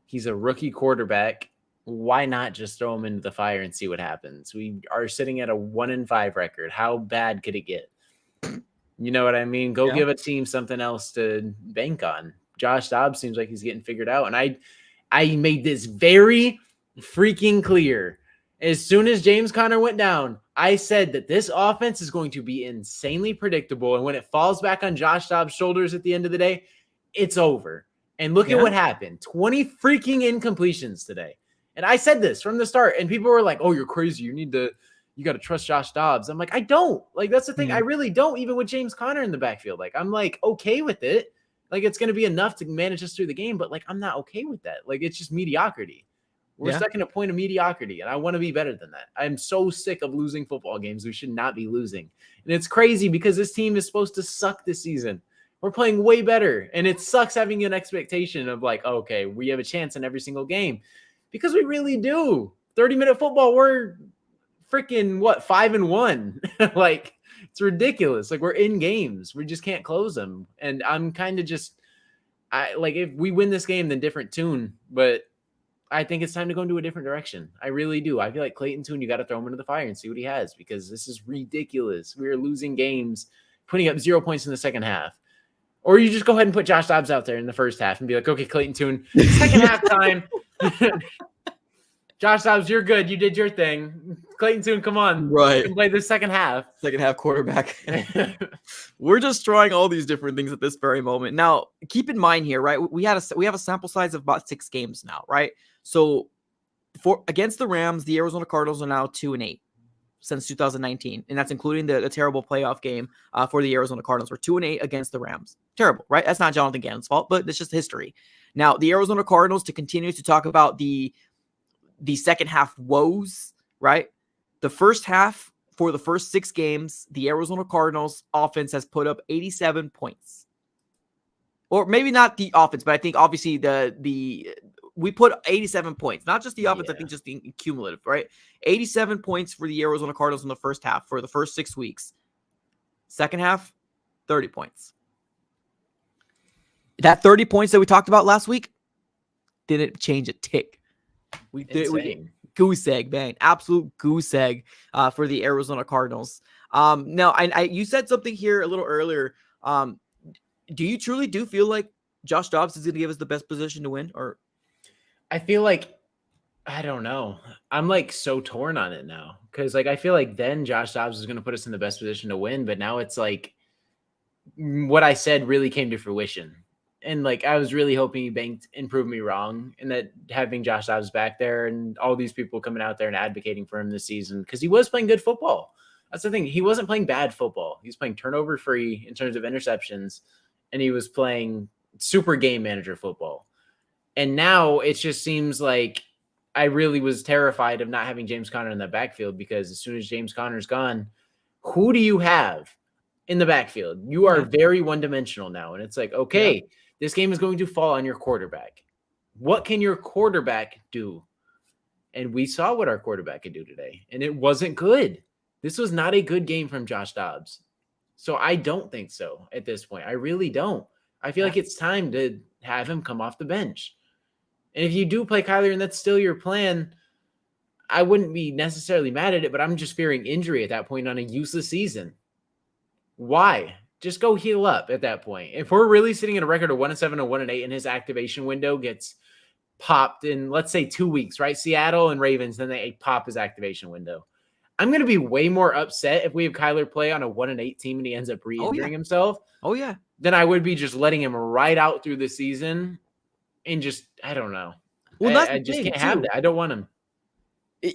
He's a rookie quarterback. Why not just throw him into the fire and see what happens? We are sitting at a 1-5 record. How bad could it get? You know what I mean? Go give a team something else to bank on. Josh Dobbs seems like he's getting figured out. And I made this very freaking clear. As soon as James Conner went down, I said that this offense is going to be insanely predictable. And when it falls back on Josh Dobbs' shoulders at the end of the day, it's over. And look at what happened. 20 freaking incompletions today. And I said this from the start. And people were like, oh, you're crazy. You got to trust Josh Dobbs. I'm like, I don't. Like, that's the thing. I really don't, even with James Conner in the backfield. Like, I'm like, okay with it. Like, it's going to be enough to manage us through the game. But, like, I'm not okay with that. Like, it's just mediocrity. We're stuck in a point of mediocrity, and I want to be better than that. I'm so sick of losing football games. We should not be losing. And it's crazy because this team is supposed to suck this season. We're playing way better. And it sucks having an expectation of, like, okay, we have a chance in every single game. Because we really do. 30-minute football, we're freaking 5-1. Like, it's ridiculous. Like, we're in games, we just can't close them. And I'm kind of just, if we win this game, then different tune. But I think it's time to go into a different direction. I really do. I feel like Clayton Tune, you got to throw him into the fire and see what he has, because this is ridiculous. We are losing games, putting up 0 points in the second half. Or you just go ahead and put Josh Dobbs out there in the first half and be like, okay, Clayton Tune, second half time. Josh Dobbs, you're good. You did your thing. Clayton Tune, come on. Right. You can play the second half. Second half quarterback. We're just trying all these different things at this very moment. Now, keep in mind here, right? We have a sample size of about 6 games now, right? So against the Rams, the Arizona Cardinals are now 2-8 since 2019. And that's including the terrible playoff game for the Arizona Cardinals. We're 2-8 against the Rams. Terrible, right? That's not Jonathan Gannon's fault, but it's just history. Now, the Arizona Cardinals, to continue to talk about the second half woes, right? The first half, for the first 6 games, the Arizona Cardinals offense has put up 87 points. Or maybe not the offense, but I think obviously we put 87 points, not just the offense, I think just the cumulative, right? 87 points for the Arizona Cardinals in the first half for the first 6 weeks. Second half, 30 points. That 30 points that we talked about last week didn't change a tick. We goose egg, man. Absolute goose egg for the Arizona Cardinals. Now, you said something here a little earlier. Do you truly feel like Josh Dobbs is going to give us the best position to win? Or I feel like I don't know. I'm like so torn on it now because like I feel like then Josh Dobbs is going to put us in the best position to win, but now it's like what I said really came to fruition. And like I was really hoping he banked and proved me wrong, and that having Josh Dobbs back there and all these people coming out there and advocating for him this season because he was playing good football. That's the thing. He wasn't playing bad football. He was playing turnover free in terms of interceptions, and he was playing super game manager football. And now it just seems like I really was terrified of not having James Conner in the backfield because as soon as James Conner's gone, who do you have in the backfield? You are very one-dimensional now. And it's like, okay, this game is going to fall on your quarterback. What can your quarterback do? And we saw what our quarterback could do today, and it wasn't good. This was not a good game from Josh Dobbs. So I don't think so at this point. I really don't. I feel like it's time to have him come off the bench. And if you do play Kyler and that's still your plan, I wouldn't be necessarily mad at it, but I'm just fearing injury at that point on a useless season. Why? Just go heal up at that point. If we're really sitting at a record of 1-7 or 1-8 and his activation window gets popped in, let's say 2 weeks, right? Seattle and Ravens, then they pop his activation window. I'm going to be way more upset if we have Kyler play on a 1-8 team and he ends up re-injuring himself. Oh, yeah. Than I would be just letting him ride out through the season and just, I don't know. Well, I just can't have that. I don't want him.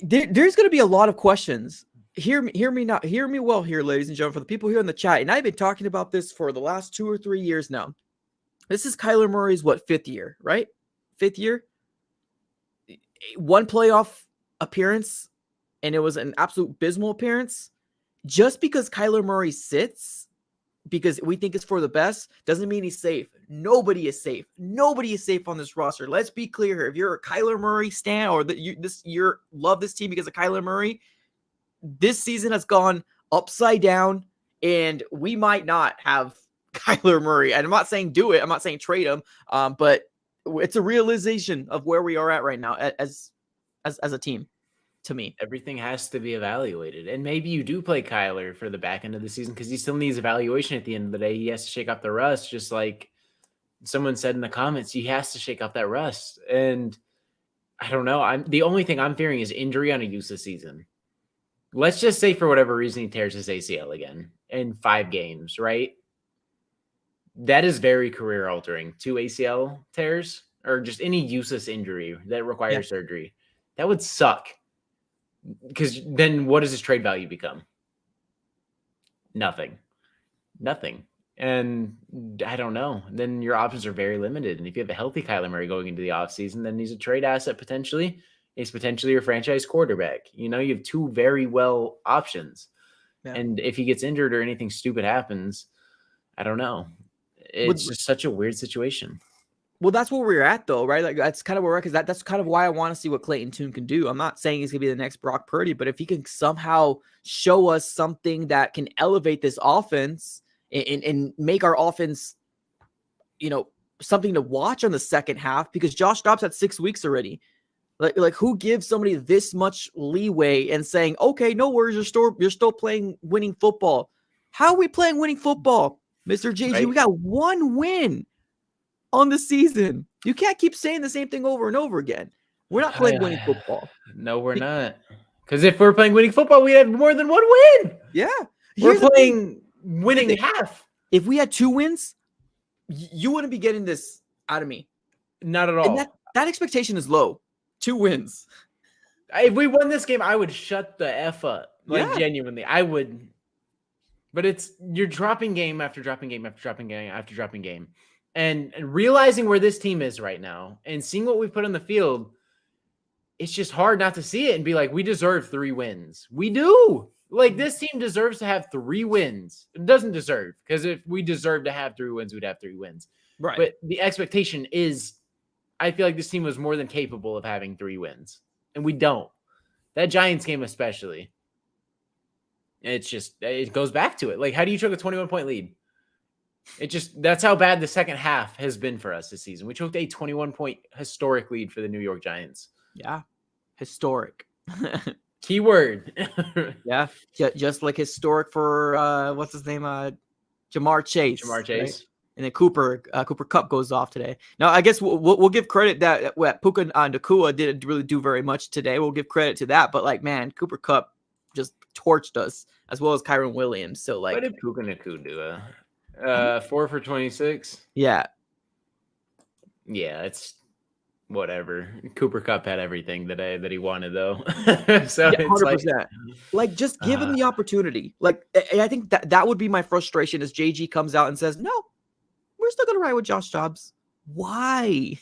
There's going to be a lot of questions. Hear me well here, ladies and gentlemen, for the people here in the chat. And I've been talking about this for the last 2 or 3 years now. This is Kyler Murray's, fifth year, right? Fifth year? One playoff appearance, and it was an absolute abysmal appearance. Just because Kyler Murray sits, because we think it's for the best, doesn't mean he's safe. Nobody is safe. Nobody is safe on this roster. Let's be clear here. If you're a Kyler Murray stan or that you love this team because of Kyler Murray, this season has gone upside down, and we might not have Kyler Murray. And I'm not saying do it. I'm not saying trade him. But it's a realization of where we are at right now as a team. To me, everything has to be evaluated, and maybe you do play Kyler for the back end of the season because he still needs evaluation at the end of the day. He has to shake off the rust, just like someone said in the comments. He has to shake off that rust, and I don't know. The only thing I'm fearing is injury on a useless season. Let's just say for whatever reason he tears his ACL again in 5 games, right? That is very career altering. 2 ACL tears or just any useless injury that requires surgery. That would suck. Because then what does his trade value become? Nothing. And I don't know. Then your options are very limited. And if you have a healthy Kyler Murray going into the offseason, then he's a trade asset potentially. He's potentially your franchise quarterback. You have 2 very well options. Yeah. And if he gets injured or anything stupid happens, I don't know. It's just such a weird situation. Well, that's where we're at, though, right? Like that's kind of where we're at, because that's kind of why I want to see what Clayton Tune can do. I'm not saying he's gonna be the next Brock Purdy, but if he can somehow show us something that can elevate this offense and make our offense, something to watch on the second half, because Josh Dobbs had 6 weeks already. Like who gives somebody this much leeway and saying, okay, no worries, you're still playing winning football? How are we playing winning football, Mr. JG? Right? We got 1 win on the season. You can't keep saying the same thing over and over again. We're not playing winning football. No, we're not. Because if we're playing winning football, we have more than 1 win. Yeah. We're playing winning half. If we had 2 wins, you wouldn't be getting this out of me. Not at all. And that expectation is low. 2 wins. If we won this game, I would shut the F up. Genuinely. I would. But you're dropping game after dropping game after dropping game after dropping game. And realizing where this team is right now and seeing what we put on the field, it's just hard not to see it and be like, we deserve 3 wins. We do. Like, this team deserves to have 3 wins. It doesn't deserve, because if we deserve to have 3 wins, we'd have 3 wins. Right. But the expectation is, I feel like this team was more than capable of having 3 wins. And we don't. That Giants game especially. It goes back to it. Like, how do you choke a 21-point lead? That's how bad the second half has been for us this season. We choked a 21-point historic lead for the New York Giants. Yeah. Historic. Keyword. Yeah. Just like historic for, what's his name? Jamar Chase. Jamar Chase. And then Cooper Kupp goes off today. Now, I guess we'll give credit that Puka Nacua didn't really do very much today. We'll give credit to that. But, like, man, Cooper Kupp just torched us, as well as Kyron Williams. So, like, what did Puka Nacua do? 4 for 26. Yeah. Yeah, it's whatever. Cooper Kupp had everything today that he wanted, though. So Yeah, it's 100%. Like, just give him the opportunity. Like, I think that would be my frustration as JG comes out and says, no, we're still going to ride with Josh Dobbs. Why?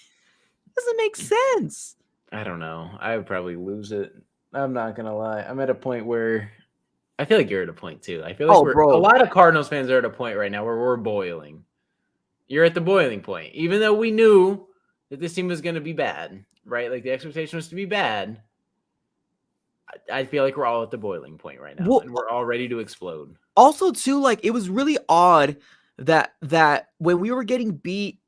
Doesn't make sense. I don't know. I would probably lose it. I'm not going to lie. I'm at a point where I feel like you're at a point too. I feel like a lot of Cardinals fans are at a point right now where we're boiling. You're at the boiling point. Even though we knew that this team was going to be bad, right? Like the expectation was to be bad. I feel like we're all at the boiling point right now, and we're all ready to explode. Also, too, like it was really odd that when we were getting beat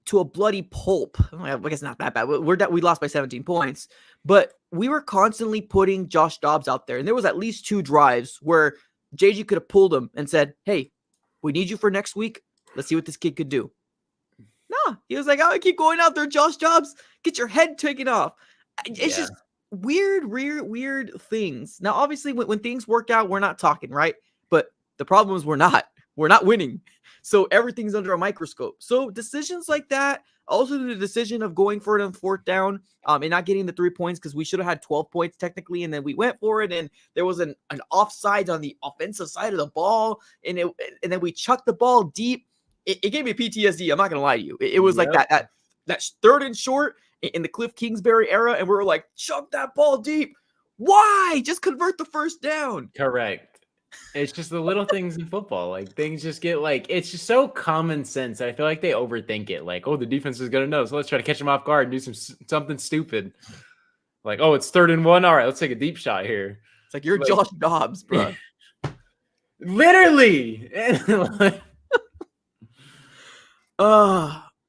to a bloody pulp, I guess not that bad. We lost by 17 points, but we were constantly putting Josh Dobbs out there, and there was at least 2 drives where JG could have pulled him and said, "Hey, we need you for next week. Let's see what this kid could do." Nah, he was like, "Oh, I keep going out there, Josh Dobbs. Get your head taken off." It's just weird things. Now, obviously, when things work out, we're not talking, right? But the problem is we're not winning. So everything's under a microscope. So decisions like that, also the decision of going for it on 4th down and not getting the 3 points because we should have had 12 points technically, and then we went for it, and there was an offside on the offensive side of the ball, and then we chucked the ball deep. It gave me PTSD. I'm not gonna lie to you. It was like that 3rd and short in the Cliff Kingsbury era, and we were like, chuck that ball deep. Why? Just convert the 1st down. Correct. It's just the little things in football. Like things just get like, it's just so common sense. I feel like they overthink it. Like, oh, the defense is gonna know, so let's try to catch them off guard and do something stupid. Like, oh, it's 3rd and 1. All right, let's take a deep shot here. It's like you're Josh Dobbs, bro. Literally.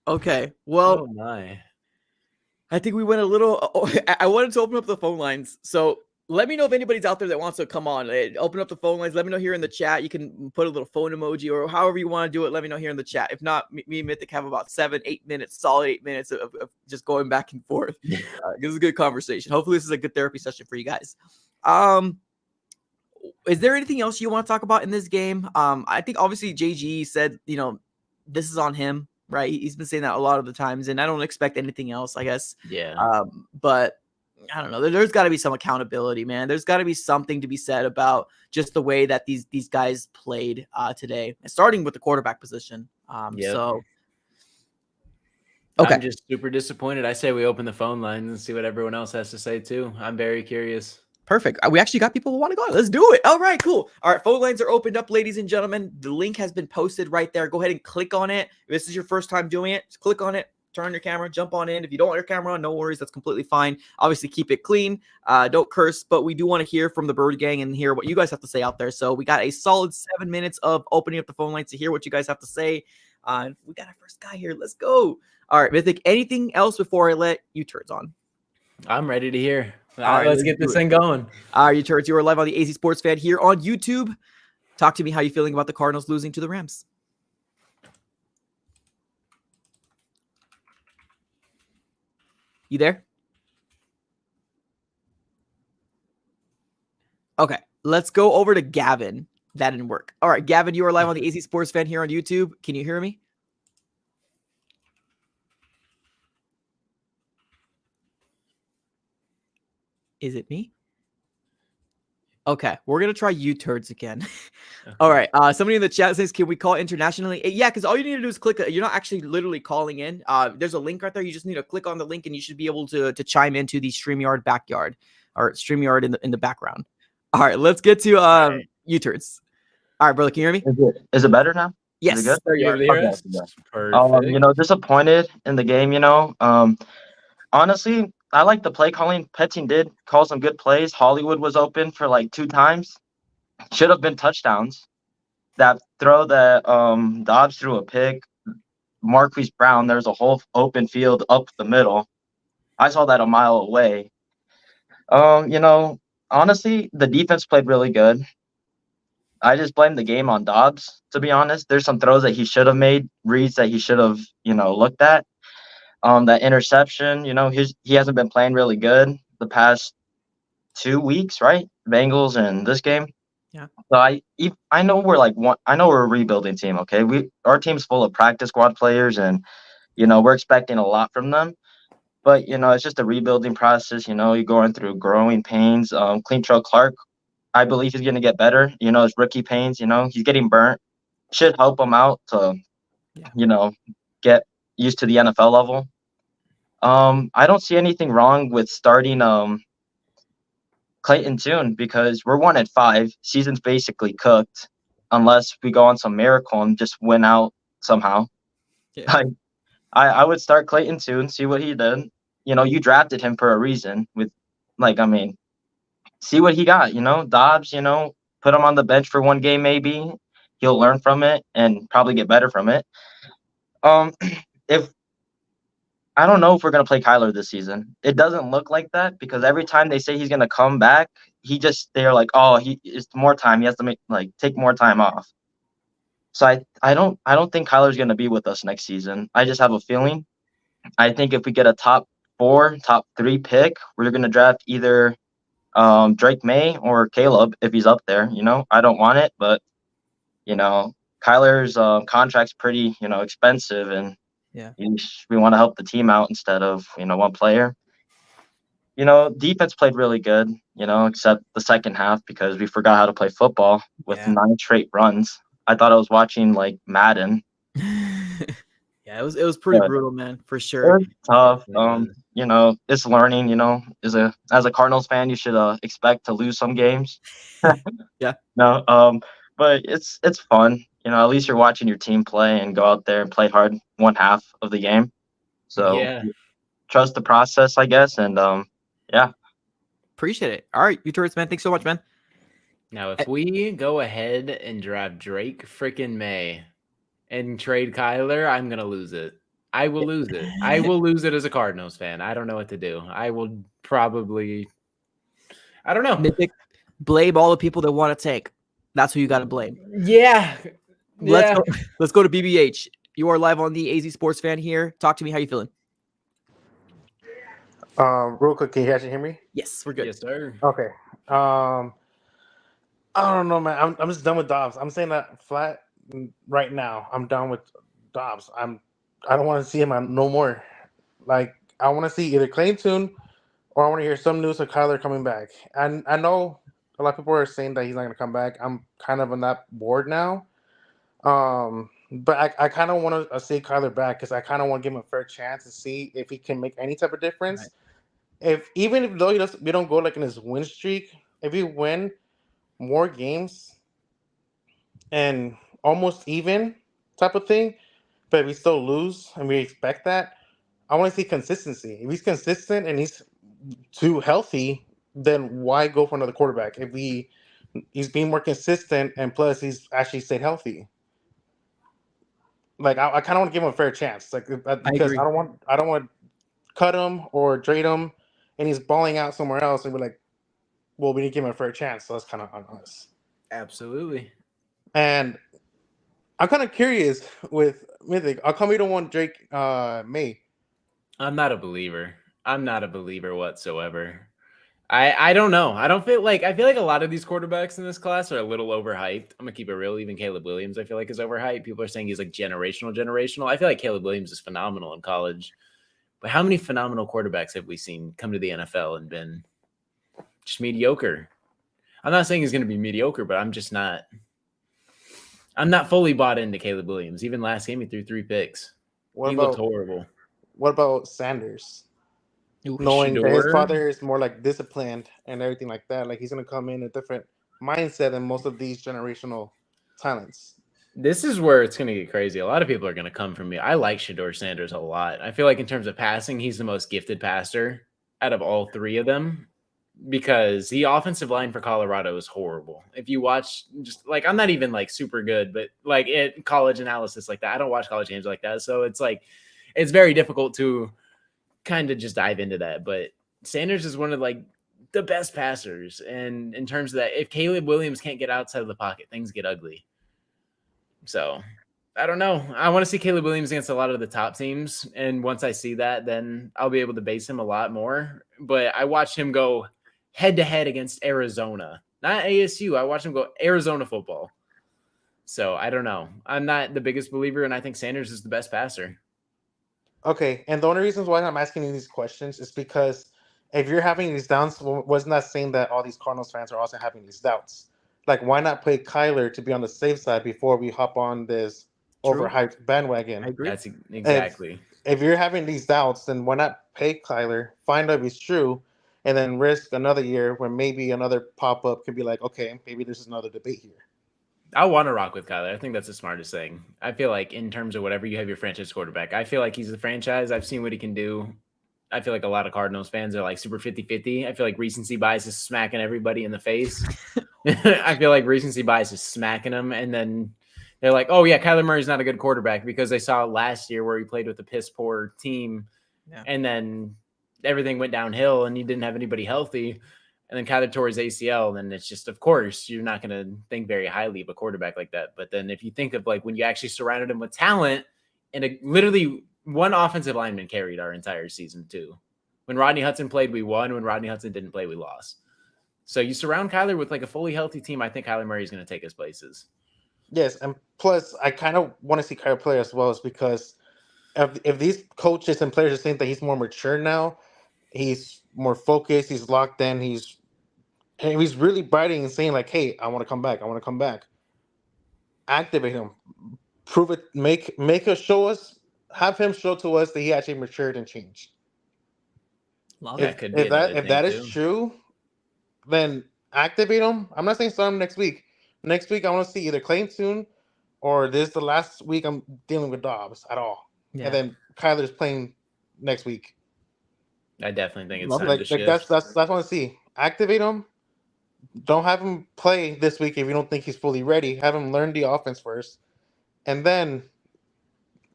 Okay. Well, oh my. I think we went a little. I wanted to open up the phone lines, so let me know if anybody's out there that wants to come on. Open up the phone lines. Let me know here in the chat. You can put a little phone emoji or however you want to do it. Let me know here in the chat. If not, me and Mythic have about 7-8 minutes, solid 8 minutes of just going back and forth. This is a good conversation. Hopefully, this is a good therapy session for you guys. Is there anything else you want to talk about in this game? I think obviously JG said, this is on him, right? He's been saying that a lot of the times, and I don't expect anything else, I guess. Yeah. But I don't know. There's got to be some accountability, man. There's got to be something to be said about just the way that these guys played today, starting with the quarterback position. So, okay. I'm just super disappointed. I say we open the phone lines and see what everyone else has to say too. I'm very curious. Perfect. We actually got people who want to go. Let's do it. All right, cool. All right, phone lines are opened up, ladies and gentlemen. The link has been posted right there. Go ahead and click on it. If this is your first time doing it, just click on it. Turn on your camera, jump on in. If you don't want your camera on, no worries. That's completely fine. Obviously, keep it clean. Don't curse, but we do want to hear from the Bird Gang and hear what you guys have to say out there. So we got a solid 7 minutes of opening up the phone lines to hear what you guys have to say. We got our first guy here. Let's go. All right, Mythic, anything else before I let you turns on? I'm ready to hear. All right, let's get this thing going. You turns, you are live on the AZ Sports Fan here on YouTube. Talk to me. How you feeling about the Cardinals losing to the Rams? You there? Okay, let's go over to Gavin. That didn't work. All right, Gavin, you are live on the AZ Sports Fan here on YouTube. Can you hear me? Is it me? Okay, we're going to try U-turds again. Okay. All right, somebody in the chat says, can we call internationally? Yeah, because all you need to do is click. You're not actually literally calling in. There's a link right there. You just need to click on the link, and you should be able to chime into the StreamYard backyard or StreamYard in the background. All right, let's get to U-turds. All right, brother, can you hear me? Is it better now? Yes. Is it good? Perfect. Disappointed in the game, honestly, I like the play calling. Petting did call some good plays. Hollywood was open for like 2 times. Should have been touchdowns. That throw that Dobbs threw a pick. Marquise Brown, there's a whole open field up the middle. I saw that a mile away. Honestly, the defense played really good. I just blame the game on Dobbs, to be honest. There's some throws that he should have made, reads that he should have, looked at. That interception, he hasn't been playing really good the past 2 weeks, right? Bengals and this game. Yeah. So I know I know we're a rebuilding team. Okay, our team's full of practice squad players, and we're expecting a lot from them. But it's just a rebuilding process. You're going through growing pains. Clintrell Clark, I believe he's going to get better. His rookie pains. He's getting burnt. Should help him out to, get used to the NFL level. I don't see anything wrong with starting Clayton Tune because we're 1-5. Season's basically cooked unless we go on some miracle and just win out somehow. Yeah. I would start Clayton Tune, see what he did. You drafted him for a reason see what he got, Dobbs, put him on the bench for one game maybe. He'll learn from it and probably get better from it. If I don't know if we're gonna play Kyler this season. It doesn't look like that because every time they say he's gonna come back, they're like, oh, it's more time. He has to take more time off. So I don't think Kyler's gonna be with us next season. I just have a feeling. I think if we get a top 4, top 3 pick, we're gonna draft either Drake May or Caleb if he's up there. I don't want it, but Kyler's contract's pretty expensive, and Yeah. we want to help the team out instead of one player. Defense played really good, except the second half because we forgot how to play football with 9 straight runs. I thought I was watching like Madden. Yeah, it was pretty brutal, man, for sure. It was tough. It's learning. As a Cardinals fan, you should expect to lose some games. Yeah. No, but it's fun. At least you're watching your team play and go out there and play hard one half of the game. So yeah, trust the process, I guess, and yeah. Appreciate it. All right, you tourists, man. Thanks so much, man. Now, if we go ahead and draft Drake freaking May and trade Kyler, I'm gonna lose it. I will lose it. I will lose it as a Cardinals fan. I don't know what to do. I will probably. I don't know. Mythic, blame all the people that want to take. That's who you got to blame. Yeah. Let's go to BBH. You are live on the AZ Sports Fan here. Talk to me. How you feeling? Real quick, can you actually hear me? Yes, we're good. Yes, sir. Okay. I don't know, man. I'm just done with Dobbs. I'm saying that flat right now. I'm done with Dobbs. I don't want to see him no more. Like, I want to see either Clayton or I want to hear some news of Kyler coming back. And I know a lot of people are saying that he's not going to come back. I'm kind of on that board now. But I kind of want to see Kyler back because I kind of want to give him a fair chance to see if he can make any type of difference. Right. Even though we don't go like in his win streak, if we win more games and almost even type of thing, but we still lose and we expect that, I want to see consistency. If he's consistent and he's too healthy, then why go for another quarterback? If he's being more consistent and plus he's actually stayed healthy. Like I kind of want to give him a fair chance, like because I don't want to cut him or trade him, and he's balling out somewhere else, and we're like, well, we need to give him a fair chance. So that's kind of on us. Absolutely. And I'm kind of curious with Mythic. How come we don't want Drake May? I'm not a believer. I'm not a believer whatsoever. I don't know. I feel like a lot of these quarterbacks in this class are a little overhyped. I'm gonna keep it real. Even Caleb Williams, I feel like, is overhyped. People are saying he's like generational. I feel like Caleb Williams is phenomenal in college. But how many phenomenal quarterbacks have we seen come to the NFL and been just mediocre? I'm not saying he's going to be mediocre, but I'm not fully bought into Caleb Williams. Even last game, he threw 3 picks. He looked horrible. What about Sanders? Knowing that his father is more like disciplined and everything like that, like he's going to come in a different mindset than most of these generational talents. This is where it's going to get crazy. A lot of people are going to come from me. I like Shedeur Sanders a lot. I feel like in terms of passing, he's the most gifted passer out of all 3 of them because the offensive line for Colorado is horrible. If you watch, just like, I'm not even like super good, but like college analysis like that, I don't watch college games like that. So it's like, it's very difficult to kind of just dive into that. But Sanders is one of like the best passers. And in terms of that, if Caleb Williams can't get outside of the pocket, things get ugly. So I don't know. I want to see Caleb Williams against a lot of the top teams. And once I see that, then I'll be able to base him a lot more. But I watched him go head to head against Arizona, not ASU. I watched him go Arizona football. So I don't know. I'm not the biggest believer, and I think Sanders is the best passer. Okay, and the only reasons why I'm asking you these questions is because if you're having these doubts, wasn't that saying that all these Cardinals fans are also having these doubts? Like, why not play Kyler to be on the safe side before we hop on this overhyped bandwagon? I agree. That's exactly. If you're having these doubts, then why not pay Kyler, find out if he's true, and then risk another year where maybe another pop-up could be like, okay, maybe this is another debate here. I want to rock with Kyler. I think that's the smartest thing. I feel like in terms of whatever you have your franchise quarterback, I feel like he's the franchise. I've seen what he can do. I feel like a lot of Cardinals fans are like super 50-50. I feel like recency bias is smacking everybody in the face. I feel like recency bias is smacking them. And then they're like, oh, yeah, Kyler Murray's not a good quarterback because they saw last year where he played with a piss poor team. Yeah. And then everything went downhill and he didn't have anybody healthy. And then Kyler tore his ACL, then it's just, of course, you're not going to think very highly of a quarterback like that. But then if you think of like when you actually surrounded him with talent, and literally one offensive lineman carried our entire season too. When Rodney Hudson played, we won. When Rodney Hudson didn't play, we lost. So you surround Kyler with like a fully healthy team, I think Kyler Murray is going to take his places. Yes, and plus I kind of want to see Kyler play as well, is because if these coaches and players are saying that he's more mature now, he's more focused, he's locked in, he's really biting and saying like, hey, I want to come back. I want to come back. Activate him. Prove it. Make us show us. Have him show to us that he actually matured and changed. If that is true, then activate him. I'm not saying start him next week. Next week, I want to see either Clayton or this is the last week I'm dealing with Dobbs at all. Yeah. And then Kyler's playing next week. I definitely think it's time to shift. That's what I want to see. Activate him. Don't have him play this week if you don't think he's fully ready. Have him learn the offense first, and then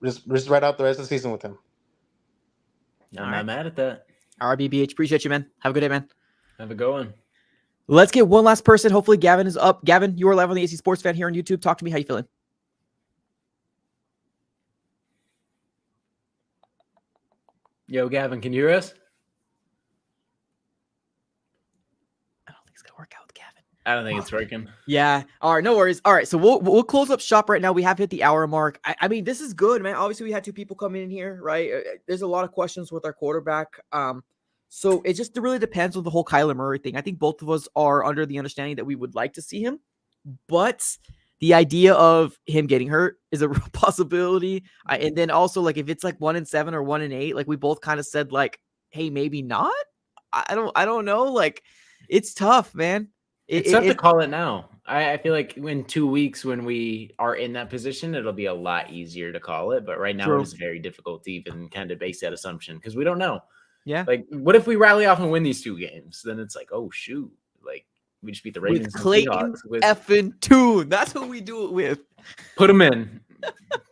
just ride out the rest of the season with him. I'm not mad at that. RBBH, appreciate you, man. Have a good day, man. Have a good one. Let's get one last person. Hopefully Gavin is up. Gavin, you are live on the AC Sports Fan here on YouTube. Talk to me. How you feeling? Yo, Gavin, can you hear us? Work out with Gavin. I don't think it's working. Yeah. All right. No worries. All right. So we'll close up shop right now. We have hit the hour mark. I mean, this is good, man. Obviously, we had two people come in here, right? There's a lot of questions with our quarterback. So it just really depends on the whole Kyler Murray thing. I think both of us are under the understanding that we would like to see him, but the idea of him getting hurt is a real possibility. And then also, like, if it's like 1-7 or 1-8, like we both kind of said, like, hey, maybe not. I don't know. Like, it's tough, man. It's tough to call it now. I feel like in 2 weeks when we are in that position, it'll be a lot easier to call it. But right now, It is very difficult to even kind of base that assumption because we don't know. Yeah. Like, what if we rally off and win these 2 games? Then it's like, oh, shoot. Like, we just beat the Ravens. With Clayton effing Tune. That's who we do it with. Put him in.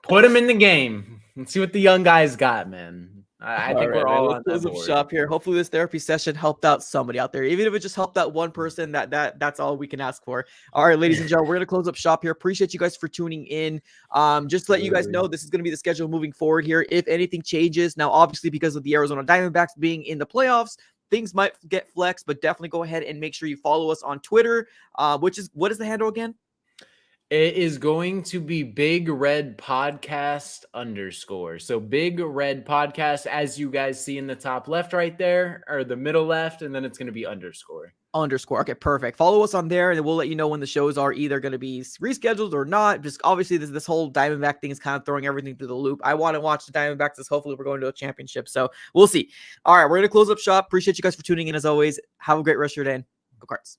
Put him in the game. And see what the young guys got, man. I think we're all on that board. Shop here. Hopefully this therapy session helped out somebody out there. Even if it just helped out one person, that's all we can ask for. All right, ladies and gentlemen, we're going to close up shop here. Appreciate you guys for tuning in. Just to let you guys know, this is going to be the schedule moving forward here. If anything changes, now obviously because of the Arizona Diamondbacks being in the playoffs, things might get flexed, but definitely go ahead and make sure you follow us on Twitter, what is the handle again? It is going to be Big Red Podcast _. So Big Red Podcast, as you guys see in the top left right there, or the middle left, and then it's going to be _. Okay, perfect. Follow us on there, and we'll let you know when the shows are either going to be rescheduled or not. Just obviously, this whole Diamondback thing is kind of throwing everything through the loop. I want to watch the Diamondbacks, as hopefully we're going to a championship. So we'll see. All right, we're going to close up shop. Appreciate you guys for tuning in as always. Have a great rest of your day. And go Cards.